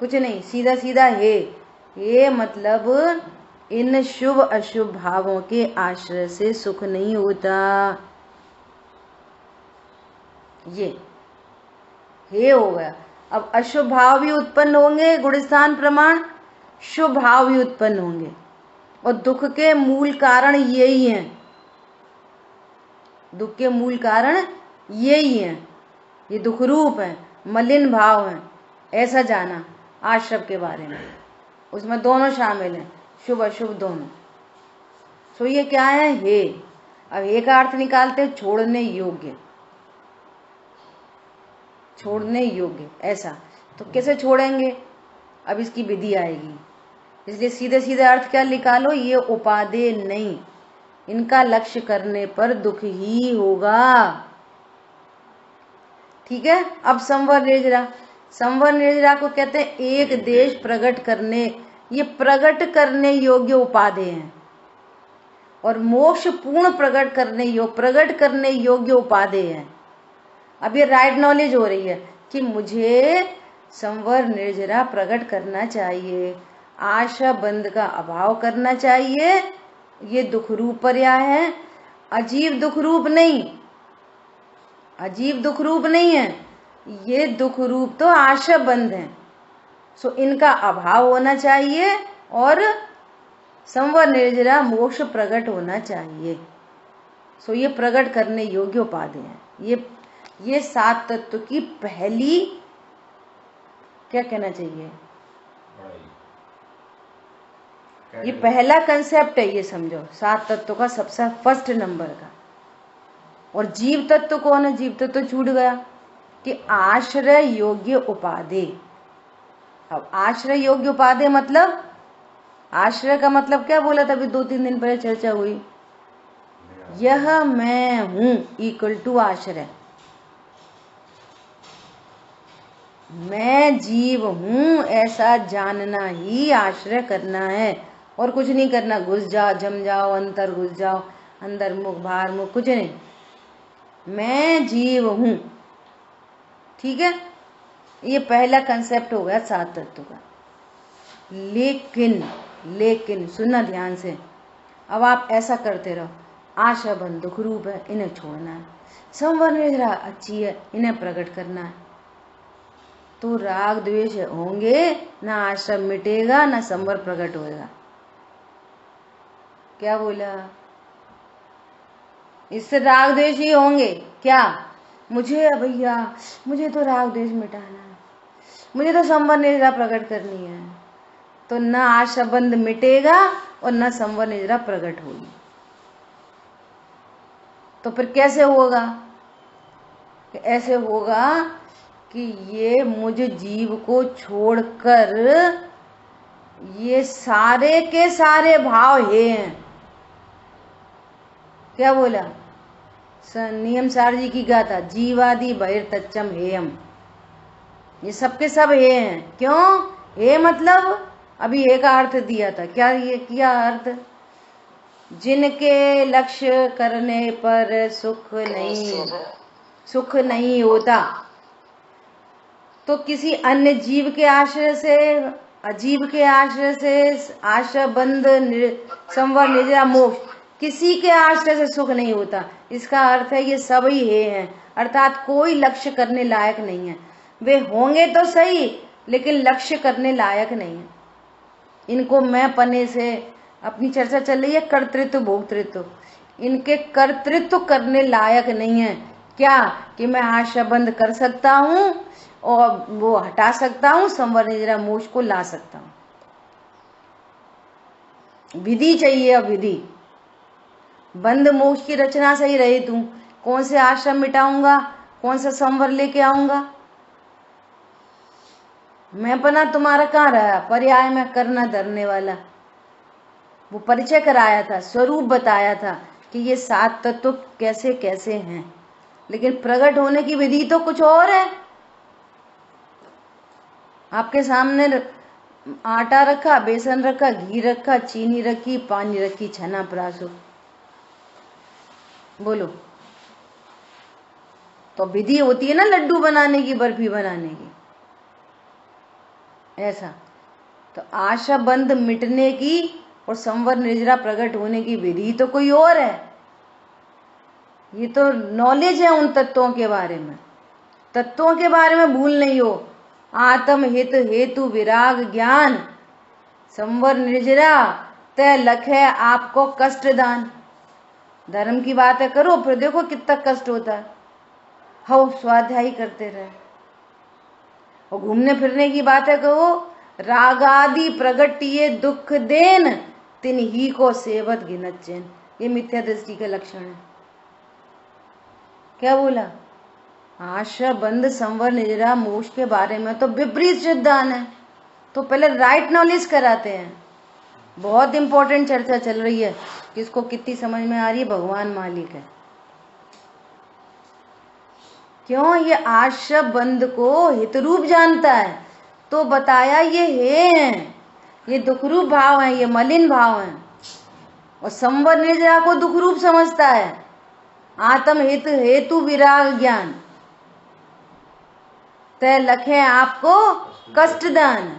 कुछ नहीं, सीधा सीधा हे। ये मतलब इन शुभ अशुभ भावों के आश्रय से सुख नहीं होता। ये हे हो गया। अब अशुभ भाव भी उत्पन्न होंगे, गुणस्थान प्रमाण, शुभ भाव भी उत्पन्न होंगे, और दुख के मूल कारण यही हैं। दुख के मूल कारण यही हैं, ये दुख रूप है, मलिन भाव हैं, ऐसा जाना आश्रम के बारे में। उसमें दोनों शामिल हैं, शुभ अशुभ दोनों। सो ये क्या है? हे। अब हे का अर्थ निकालते हैं छोड़ने योग्य, छोड़ने योग्य, ऐसा। तो कैसे छोड़ेंगे? अब इसकी विधि आएगी, इसलिए सीधे सीधे अर्थ क्या निकालो, ये उपादेय नहीं, इनका लक्ष्य करने पर दुख ही होगा। ठीक है। अब संवर निर्जरा, संवर निर्जरा को कहते हैं एक देश प्रकट करने, ये प्रकट करने योग्य उपादेय हैं, और मोक्ष पूर्ण प्रकट करने योग्य उपादेय है। अब ये राइट नॉलेज हो रही है कि मुझे संवर निर्जरा प्रकट करना चाहिए, आशा बंध का अभाव करना चाहिए, ये दुख रूप पर्याय है, अजीब दुख रूप नहीं, अजीब दुख रूप नहीं है, ये दुख रूप तो आशा बंध है। सो इनका अभाव होना चाहिए और संवर निर्जरा मोक्ष प्रकट होना चाहिए। सो ये प्रकट करने योग्य उपादेय है। ये सात तत्व की पहली, क्या कहना चाहिए, ये पहला कंसेप्ट है, ये समझो, सात तत्व का सबसे फर्स्ट नंबर का। और जीव तत्व कौन है? जीव तत्व छूट गया कि आश्रय योग्य उपादेय। अब आश्रय योग्य उपादेय मतलब, आश्रय का मतलब क्या बोला था अभी 2-3 दिन पहले चर्चा हुई, यह मैं हूं इक्वल टू आश्रय। मैं जीव हूं ऐसा जानना ही आश्रय करना है, और कुछ नहीं करना। घुस जाओ, जम जाओ, अंतर घुस जाओ, अंदर मुख बाहर मुख, कुछ नहीं, मैं जीव हूं। ठीक है, ये पहला कंसेप्ट हो गया सात तत्व का। लेकिन सुनना ध्यान से, अब आप ऐसा करते रहो, आशा बंध दुख रूप है, इन्हें छोड़ना है, संवर निर्जरा अच्छी है, इन्हें प्रकट करना है, तो राग द्वेष होंगे ना, आश्रम मिटेगा ना संवर प्रकट होएगा। क्या बोला? इससे राग द्वेष ही होंगे। क्या? मुझे भैया, मुझे तो राग द्वेष मिटाना है, मुझे तो संवर निर्जरा प्रकट करनी है, तो न आशा बंध मिटेगा और न संवर निर्जरा प्रकट होगी। तो फिर कैसे होगा? ऐसे होगा कि ये मुझ जीव को छोड़कर ये सारे के सारे भाव हे हैं। क्या बोला? नियम सार जी की गाथा, जीवादि बहिर्तच्चम हेयम, ये सबके सब हे हैं। क्यों हे? मतलब अभी हे का अर्थ दिया था, क्या ये किया अर्थ? जिनके लक्ष्य करने पर सुख नहीं होता, तो किसी अन्य जीव के आश्रय से, अजीव के आश्रय से, आशा बंध संवर निर्जरा मोक्ष, किसी के आश्रय से सुख नहीं होता। इसका अर्थ है ये सब ही हे हैं, अर्थात कोई लक्ष्य करने लायक नहीं है। वे होंगे तो सही, लेकिन लक्ष्य करने लायक नहीं है। इनको मैं पने से, अपनी चर्चा चल रही है कर्तृत्व भोक्तृत्व, इनके कर्तृत्व करने लायक नहीं है। क्या? कि मैं आशा बंद कर सकता हूं और वो हटा सकता हूं, संवर निर्जरा मोक्ष को ला सकता हूं। विधि चाहिए। अब विधि, बंद मोक्ष की रचना सही रही तू, कौन से आश्रम मिटाऊंगा, कौन सा संवर लेके आऊंगा? मैं पना तुम्हारा कहाँ रहा? पर्याय में करना धरने वाला, वो परिचय कराया था, स्वरूप बताया था कि ये सात तत्व कैसे कैसे हैं, लेकिन प्रकट होने की विधि तो कुछ और है। आपके सामने आटा रखा, बेसन रखा, घी रखा, चीनी रखी, पानी रखी, छना परासो, बोलो। तो विधि होती है ना लड्डू बनाने की, बर्फी बनाने की, ऐसा। तो आशा बंध मिटने की और संवर निर्जरा प्रकट होने की विधि तो कोई और है। ये तो नॉलेज है उन तत्वों के बारे में। तत्वों के बारे में भूल नहीं हो, आत्म हित हेतु विराग ज्ञान संवर निर्जरा तय लखे आपको कष्ट दान। धर्म की बातें करो फिर देखो कितना कष्ट होता है। हो स्वाध्याय करते रहे और घूमने फिरने की बातें कहो, रागादि प्रगटिये दुख देन तिन ही को सेवत गिनत चैन। ये मिथ्या दृष्टि का लक्षण है। क्या बोला? आशा बंद संवर निजरा मोक्ष के बारे में तो विपरीत सिद्धांत है। तो पहले राइट नॉलेज कराते हैं। बहुत इंपॉर्टेंट चर्चा चल रही है, किसको कितनी समझ में आ रही है भगवान मालिक है। क्यों? ये आशा बंद को हितरूप जानता है तो बताया ये है, ये दुखरूप भाव है, ये मलिन भाव है। और संवर निर्जरा को दुखरूप समझता है। आत्म हित हेतु विराग ज्ञान तय लखे आपको कष्टदान।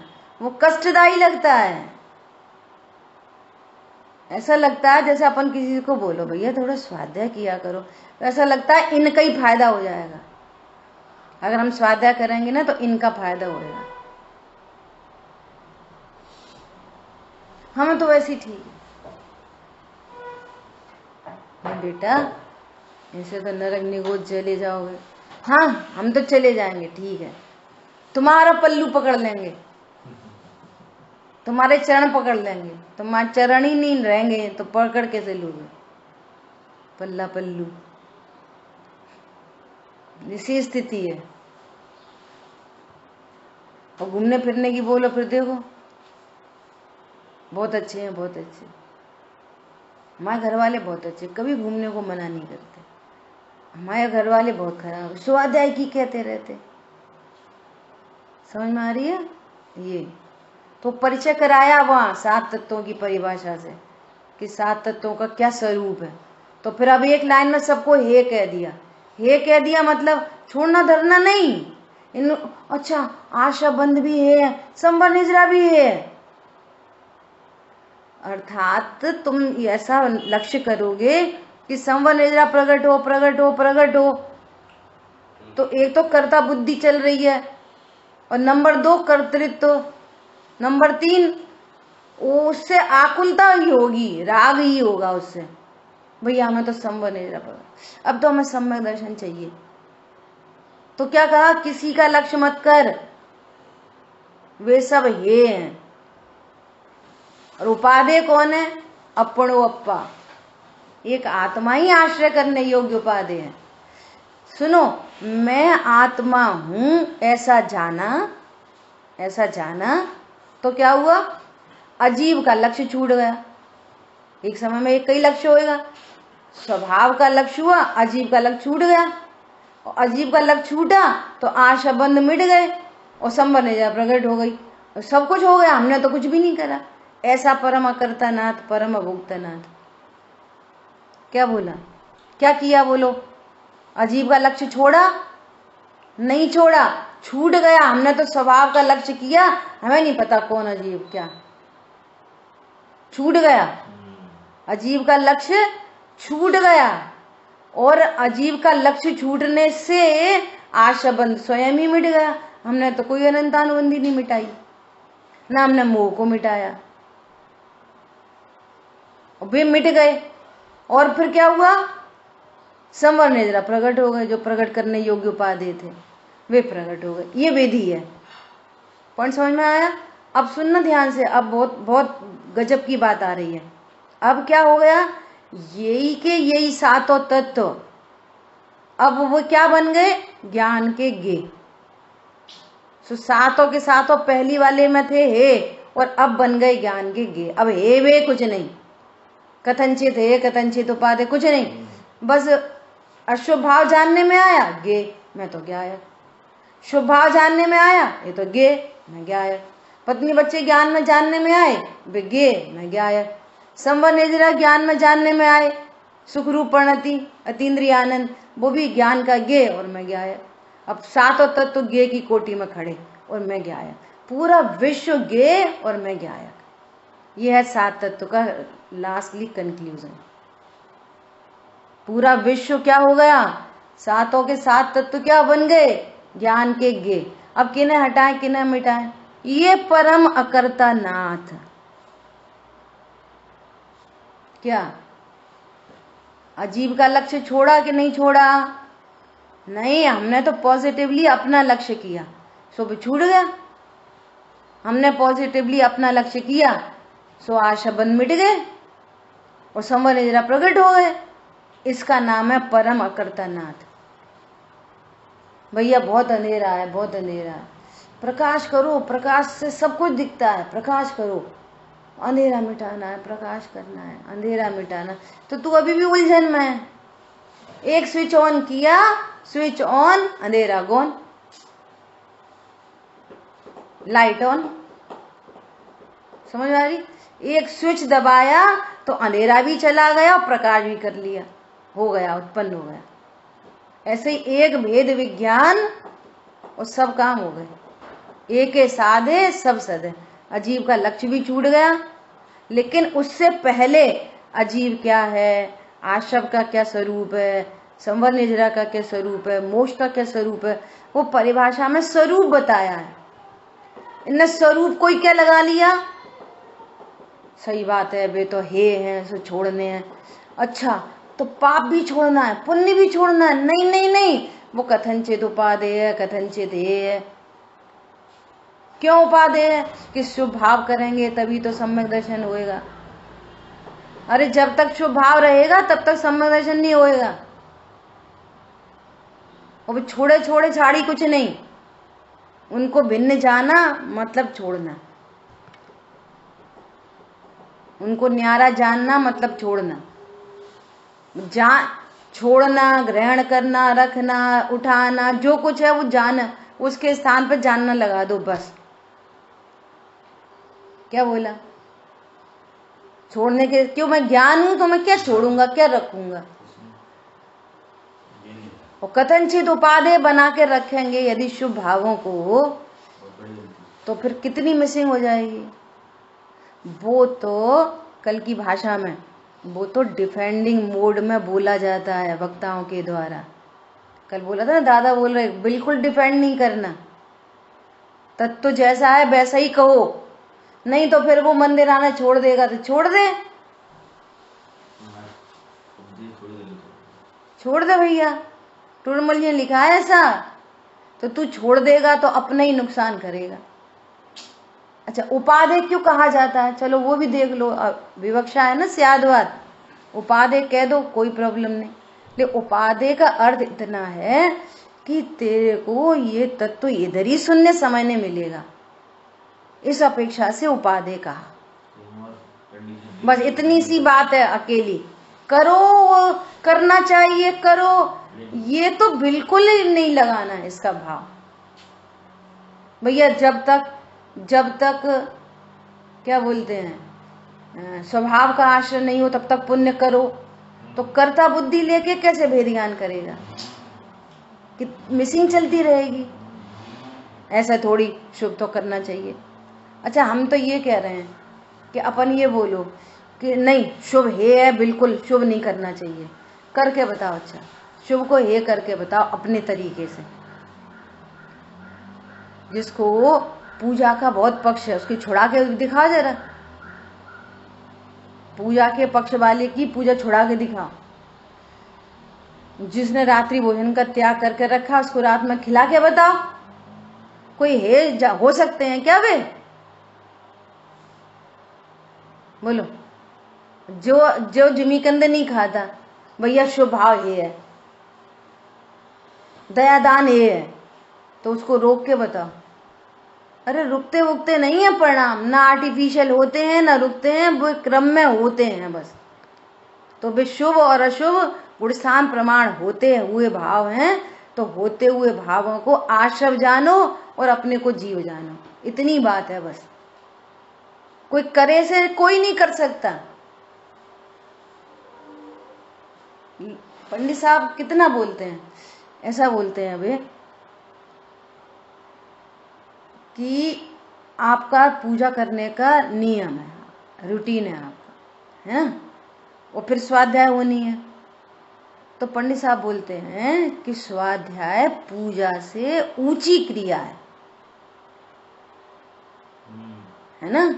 वो कष्टदायी लगता है। ऐसा लगता है जैसे अपन किसी को बोलो भैया थोड़ा स्वाध्याय किया करो, ऐसा लगता है इनका ही फायदा हो जाएगा। अगर हम स्वाध्याय करेंगे ना तो इनका फायदा होगा। हमें तो वैसे ही ठीक है बेटा, ऐसे तो नरक निगोद चले जाओगे। हाँ हम तो चले जाएंगे, ठीक है, तुम्हारा पल्लू पकड़ लेंगे, तुम्हारे चरण पकड़ लेंगे, तुम्हारे चरण ही नहीं रहेंगे तो पकड़ कैसे लोगे? पल्ला पल्लू, इसी स्थिति है। और घूमने फिरने की बोलो फिर देखो बहुत अच्छे हैं, बहुत अच्छे। हमारे घर वाले बहुत अच्छे, कभी घूमने को मना नहीं करते। हमारे घर वाले बहुत खराब, स्वाध्याय की कहते रहते। समझ में आ रही है? ये तो परिचय कराया वहां 7 तत्वों की परिभाषा से कि 7 तत्वों का क्या स्वरूप है। तो फिर अब एक लाइन में सबको हे कह दिया। हे कह दिया मतलब छोड़ना धरना नहीं। इन अच्छा आशा बंद भी है, संवर निजरा भी है, अर्थात तुम ऐसा लक्ष्य करोगे कि संवर निजरा प्रकट हो प्रकट हो प्रकट हो। तो एक तो कर्ता बुद्धि चल रही है और नंबर 2 कर्तृत्व, नंबर 3 उससे आकुलता ही होगी, राग ही होगा उससे। भैया हमें तो संवर निजरा प्रकट, अब तो हमें सम्यक दर्शन चाहिए। तो क्या कहा? किसी का लक्ष्य मत कर, वे सब ये हैं। और उपादेय कौन है? अपनो अप्पा, एक आत्मा ही आश्रय करने योग्य उपादेय है। सुनो, मैं आत्मा हूं ऐसा जाना, ऐसा जाना तो क्या हुआ? अजीब का लक्ष्य छूट गया। एक समय में एक कई लक्ष्य होएगा, स्वभाव का लक्ष्य हुआ, अजीब का लक्ष्य छूट गया। और अजीब का लक्ष्य छूटा तो आशा बंद मिट गए और संवर निजरा प्रकट हो गई और सब कुछ हो गया, हमने तो कुछ भी नहीं करा। ऐसा परम अकर्ता नाथ, परम अभोक्ता नाथ। क्या बोला? क्या किया बोलो? अजीब का लक्ष्य छोड़ा? नहीं छोड़ा, छूट गया। हमने तो स्वभाव का लक्ष्य किया, हमें नहीं पता कौन अजीब क्या, छूट गया। अजीब का लक्ष्य छूट गया और अजीब का लक्ष्य छूटने से आशा बंद स्वयं ही मिट गया। हमने तो कोई अनंतानुबंधी नहीं मिटाई, ना हमने मोह को मिटाया, वे मिट गए। और फिर क्या हुआ? संवर निजरा प्रकट हो गए। जो प्रकट करने योग्य उपादेय थे वे प्रकट हो गए। ये विधि है। पॉइंट समझ में आया? अब सुनना ध्यान से, अब बहुत बहुत गजब की बात आ रही है। अब क्या हो गया? यही के यही 7 तत्व अब वो क्या बन गए? ज्ञान के गे। तो 7 के 7 पहली वाले में थे हे, और अब बन गए ज्ञान के गे। अब हे वे कुछ नहीं, कथनचित है कथनचित उपादेय कुछ नहीं, बस अशुभ भाव जानने में आया गे, मैं तो ज्ञायक। शुभ भाव जानने में आया, ये तो गे, मैं ज्ञायक। पत्नी बच्चे ज्ञान में जानने में आए, वे गे, मैं ज्ञायक। संवर निजरा ज्ञान में जानने में आए, सुख रूप परिणति अतीन्द्रिय आनंद, वो भी ज्ञान का गे और मैं ज्ञायक। अब 7 तत्व तो गे की कोटि में खड़े और मैं ज्ञायक। पूरा विश्व गे और मैं ज्ञायक। ये है 7 तत्व का लास्टली कंक्लूजन। पूरा विश्व क्या हो गया? 7 के 7 तत्व क्या बन गए? ज्ञान के गे। अब किन्हें हटाएं किन्हें मिटाएं, ये परम अकर्ता नाथ। क्या अजीब का लक्ष्य छोड़ा कि नहीं छोड़ा? नहीं, हमने तो पॉजिटिवली अपना लक्ष्य किया, सो छूट गया। हमने पॉजिटिवली अपना लक्ष्य किया, सो आशा बंद मिट गए और संवर निद्रा प्रकट हो गए। इसका नाम है परम अकर्ता नाथ। भैया बहुत अंधेरा है, बहुत अंधेरा है, प्रकाश करो, प्रकाश से सब कुछ दिखता है, प्रकाश करो। अंधेरा मिटाना है, प्रकाश करना है, अंधेरा मिटाना। तो तू अभी भी उलझन में है। एक स्विच ऑन किया, स्विच ऑन, अंधेरा गॉन, लाइट ऑन। समझ आ रही? एक स्विच दबाया तो अंधेरा भी चला गया और प्रकाश भी कर लिया, हो गया, उत्पन्न हो गया। ऐसे ही एक भेद विज्ञान और सब काम हो गए। एक साधे सब सदे। अजीब का लक्ष्य भी छूट गया, लेकिन उससे पहले अजीब क्या है, आशव का क्या स्वरूप है, संवर निद्रा का क्या स्वरूप है, मोक्ष का क्या स्वरूप है, वो परिभाषा में स्वरूप बताया है। इनने स्वरूप को ही क्या लगा लिया? सही बात है, वे तो हे हैं, सो छोड़ने हैं। अच्छा, तो पाप भी छोड़ना है, पुण्य भी छोड़ना है? नहीं नहीं नहीं, वो कथनचित उपादेय है, कथनचित हे है। क्यों उपादेय है? कि शुभ भाव करेंगे तभी तो सम्यक दर्शन होएगा। अरे जब तक शुभ भाव रहेगा तब तक सम्यक दर्शन नहीं होएगा। और छोड़े छोड़े छाड़ी कुछ नहीं, उनको भिन्न जाना मतलब छोड़ना, उनको न्यारा जानना मतलब छोड़ना। छोड़ना, ग्रहण करना, रखना, उठाना, जो कुछ है वो जान, उसके स्थान पर जानना लगा दो बस। क्या बोला? छोड़ने के क्यों? मैं ज्ञान हूं तो मैं क्या छोड़ूंगा, क्या रखूंगा? और कथनचित उपादेय बना के रखेंगे यदि शुभ भावों को, तो फिर कितनी मिसिंग हो जाएगी। वो तो कल की भाषा में वो तो डिफेंडिंग मोड में बोला जाता है वक्ताओं के द्वारा। कल बोला था ना, दादा बोल रहे बिल्कुल डिफेंड नहीं करना, तत्व जैसा है वैसा ही कहो, नहीं तो फिर वो मंदिर आना छोड़ देगा तो छोड़ दे, छोड़ दे भैया। टुरमल जी ने लिखा है ऐसा, तो तू छोड़ देगा तो अपना ही नुकसान करेगा। अच्छा, उपादेय क्यों कहा जाता है? चलो वो भी देख लो, विवक्षा है ना स्यादवाद, उपादेय कह दो कोई प्रॉब्लम नहीं। लेकिन उपादेय का अर्थ इतना है कि तेरे को ये तत्व इधर ही सुनने समझने मिलेगा, इस अपेक्षा से उपादेय कहा। बस इतनी सी बात है अकेली। करो, करना चाहिए करो, ये तो बिल्कुल ही नहीं लगाना है इसका भाव। भैया जब तक क्या बोलते हैं, स्वभाव का आश्रय नहीं हो तब तक पुण्य करो। तो कर्ता बुद्धि लेके कैसे भेद ज्ञान करेगा? कि मिसिंग चलती रहेगी। ऐसा थोड़ी, शुभ तो करना चाहिए। अच्छा, हम तो ये कह रहे हैं कि अपन ये बोलो कि नहीं शुभ है, बिल्कुल शुभ नहीं करना चाहिए, करके बताओ। अच्छा, शुभ को हे करके बताओ अपने तरीके से। जिसको पूजा का बहुत पक्ष है उसकी छुड़ा के दिखा जरा, पूजा के पक्ष वाले की पूजा छुड़ा के दिखाओ। जिसने रात्रि भोजन का त्याग करके रखा उसको रात में खिला के बताओ। कोई है हो सकते हैं क्या वे? बोलो। जो जिमीकंद नहीं खाता, भैया शुभ भाव ये है, दयादान ये है, तो उसको रोक के बताओ। अरे रुकते वुकते नहीं है परिणाम, ना आर्टिफिशियल होते हैं ना रुकते हैं, वो क्रम में होते हैं बस। तो वे शुभ और अशुभ गुणस्थान प्रमाण होते हुए भाव हैं, तो होते हुए भावों को आश्रव जानो और अपने को जीव जानो, इतनी बात है बस। कोई करे से कोई नहीं कर सकता। पंडित साहब कितना बोलते हैं, ऐसा बोलते हैं वे कि आपका पूजा करने का नियम है, रूटीन है आपका, है, और फिर स्वाध्याय होनी है। तो पंडित साहब बोलते हैं कि स्वाध्याय पूजा से ऊंची क्रिया है, है ना।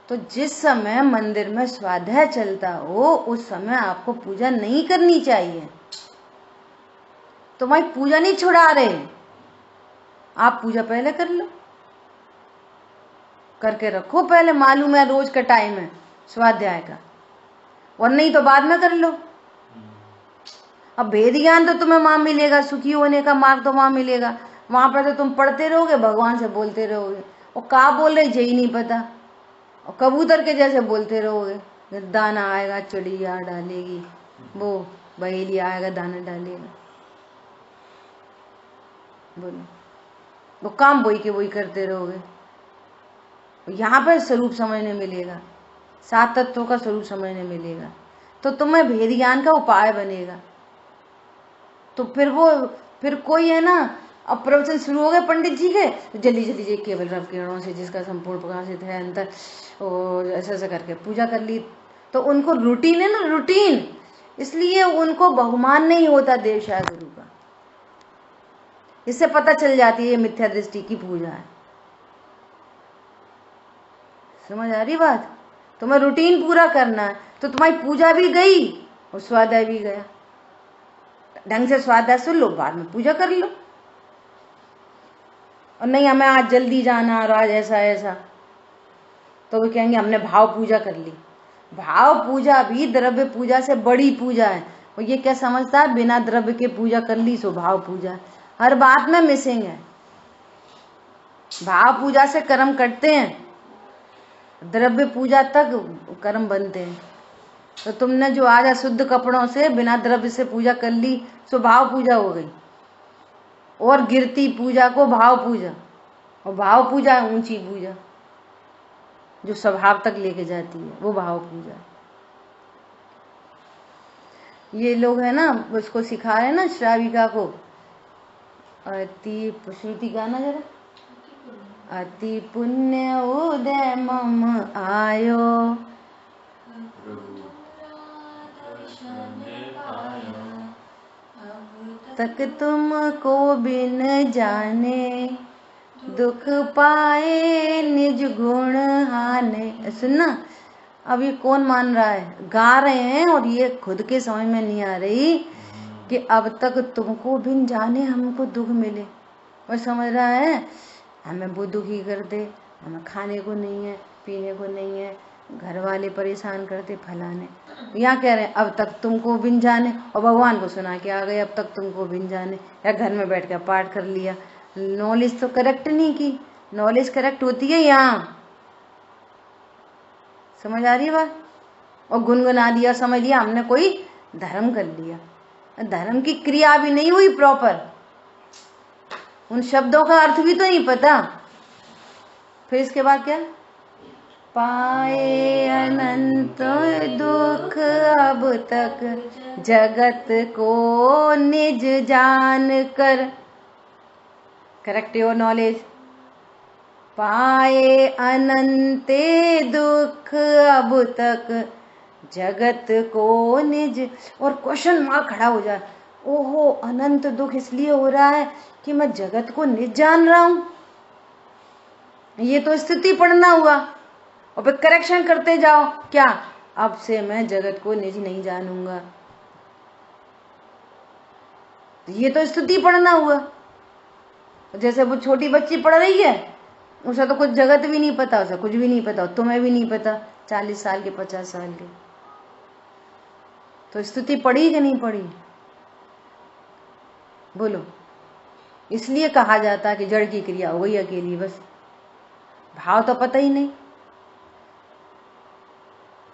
तो जिस समय मंदिर में स्वाध्याय चलता हो उस समय आपको पूजा नहीं करनी चाहिए। तुम्हारी पूजा नहीं छुड़ा रहे, आप पूजा पहले कर लो, करके रखो पहले, मालूम है रोज का टाइम है स्वाध्याय का, और नहीं तो बाद में कर लो। अब वेद ज्ञान तो तुम्हें वहां मिलेगा, सुखी होने का मार्ग तो वहां मिलेगा, वहां पर तो तुम पढ़ते रहोगे, भगवान से बोलते रहोगे, और क्या बोल रहे यही नहीं पता, और कबूतर के जैसे बोलते रहोगे। दाना आएगा चिड़िया डालेगी, वो बहेली आएगा दाना डालेगा, बोलो वो काम वही के वही करते रहोगे। यहाँ पर स्वरूप समझने मिलेगा, सात तत्वों का स्वरूप समझने मिलेगा, तो तुम्हें भेद ज्ञान का उपाय बनेगा। तो फिर कोई है ना, अब प्रवचन शुरू हो गए पंडित जी के, तो जल्दी जल्दी जी केवल रव किरणों से जिसका संपूर्ण प्रकाशित है अंतर, और ऐसा ऐसा करके पूजा कर ली। तो उनको रूटीन है ना, रूटीन, इसलिए उनको बहुमान नहीं होता देवशाह गुरु का। इससे पता चल जाती है मिथ्या दृष्टि की पूजा है। समझ आ रही बात। तुम्हें रूटीन पूरा करना है, तो तुम्हारी पूजा भी गई और स्वाध्याय भी गया। ढंग से स्वाध्याय सुन लो, बाद में पूजा कर लो। और नहीं हमें आज जल्दी जाना और आज ऐसा ऐसा, तो वो कहेंगे हमने भाव पूजा कर ली। भाव पूजा भी द्रव्य पूजा से बड़ी पूजा है। और ये क्या समझता है, बिना द्रव्य के पूजा कर ली सो भाव पूजा। हर बात में मिसिंग है। भाव पूजा से कर्म कटते हैं, द्रव्य पूजा तक कर्म बनते हैं। तो तुमने जो आज अशुद्ध कपड़ों से बिना द्रव्य से पूजा कर ली सो भाव पूजा हो गई। और गिरती पूजा को भाव पूजा, और भाव पूजा ऊंची पूजा जो स्वभाव तक लेके जाती है, वो भाव पूजा। ये लोग है ना, उसको सिखा रहे हैं ना श्राविका को, अति श्रुति गाना जरा, अति पुण्य उदय मम आयो, तक तुमको बिन जाने, दुख पाए निज गुण हाने। सुनना, अब ये कौन मान रहा है, गा रहे हैं और ये खुद के समझ में नहीं आ रही कि अब तक तुमको बिन जाने हमको दुख मिले। और समझ रहा है हमें वो दुखी करते, हमें खाने को नहीं है, पीने को नहीं है, घर वाले परेशान करते, फलाने। यहाँ कह रहे हैं अब तक तुमको बिन जाने, और भगवान को सुना के आ गए अब तक तुमको बिन जाने। या घर में बैठ कर पाठ कर लिया, नॉलेज तो करेक्ट नहीं की। नॉलेज करेक्ट होती है यहाँ, समझ आ रही है बात। और गुनगुना दिया, समझ लिया हमने कोई धर्म कर लिया, धर्म की क्रिया भी नहीं हुई प्रॉपर, उन शब्दों का अर्थ भी तो नहीं पता। फिर इसके बाद क्या, पाए अनंत दुख अब तक जगत को निज जान कर। Correct your knowledge. पाए अनंते दुख अब तक जगत को निज, और क्वेश्चन मार्क खड़ा हो जाए, ओहो अनंत दुख इसलिए हो रहा है कि मैं जगत को निज जान रहा हूं। ये तो स्थिति पढ़ना हुआ, और फिर करेक्शन करते जाओ, क्या अब से मैं जगत को निज नहीं जानूंगा। ये तो स्थिति पढ़ना हुआ। जैसे वो छोटी बच्ची पढ़ रही है, उसे तो कुछ जगत भी नहीं पता, उसे कुछ भी नहीं पता, तुम्हें भी नहीं पता, 40 साल के 50 साल के। तो स्तुति पढ़ी कि नहीं पढ़ी, बोलो। इसलिए कहा जाता है कि जड़ की क्रिया हो गई अकेली, बस भाव तो पता ही नहीं।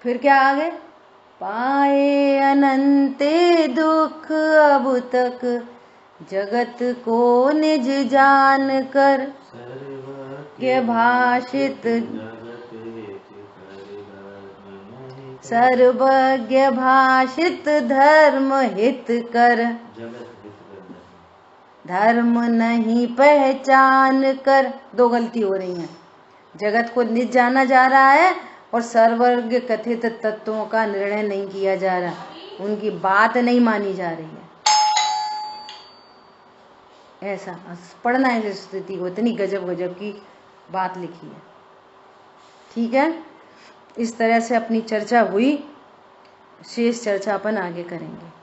फिर क्या आगे, पाए अनंते दुख अब तक जगत को निज जान कर, के भाषित सर्वज्ञ भाषित धर्म हित कर, धर्म नहीं पहचान कर। दो गलती हो रही है, जगत को निज जाना जा रहा है और सर्वज्ञ कथित तत्वों का निर्णय नहीं किया जा रहा, उनकी बात नहीं मानी जा रही है। ऐसा पढ़ना है स्थिति को, इतनी गजब गजब की बात लिखी है। ठीक है, इस तरह से अपनी चर्चा हुई, शेष चर्चा अपन आगे करेंगे।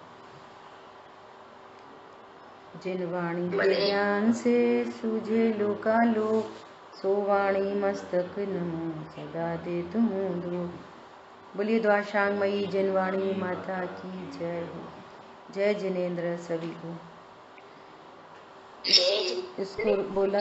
जिन वाणी के ज्ञान से सूझे लोकालोक, सो वाणी मस्तक नमो सदा दे तुम दो। बोलिए द्वाशांगमयी जिनवाणी माता की जय हो। जय जिनेन्द्र सभी को। जय इसको बोला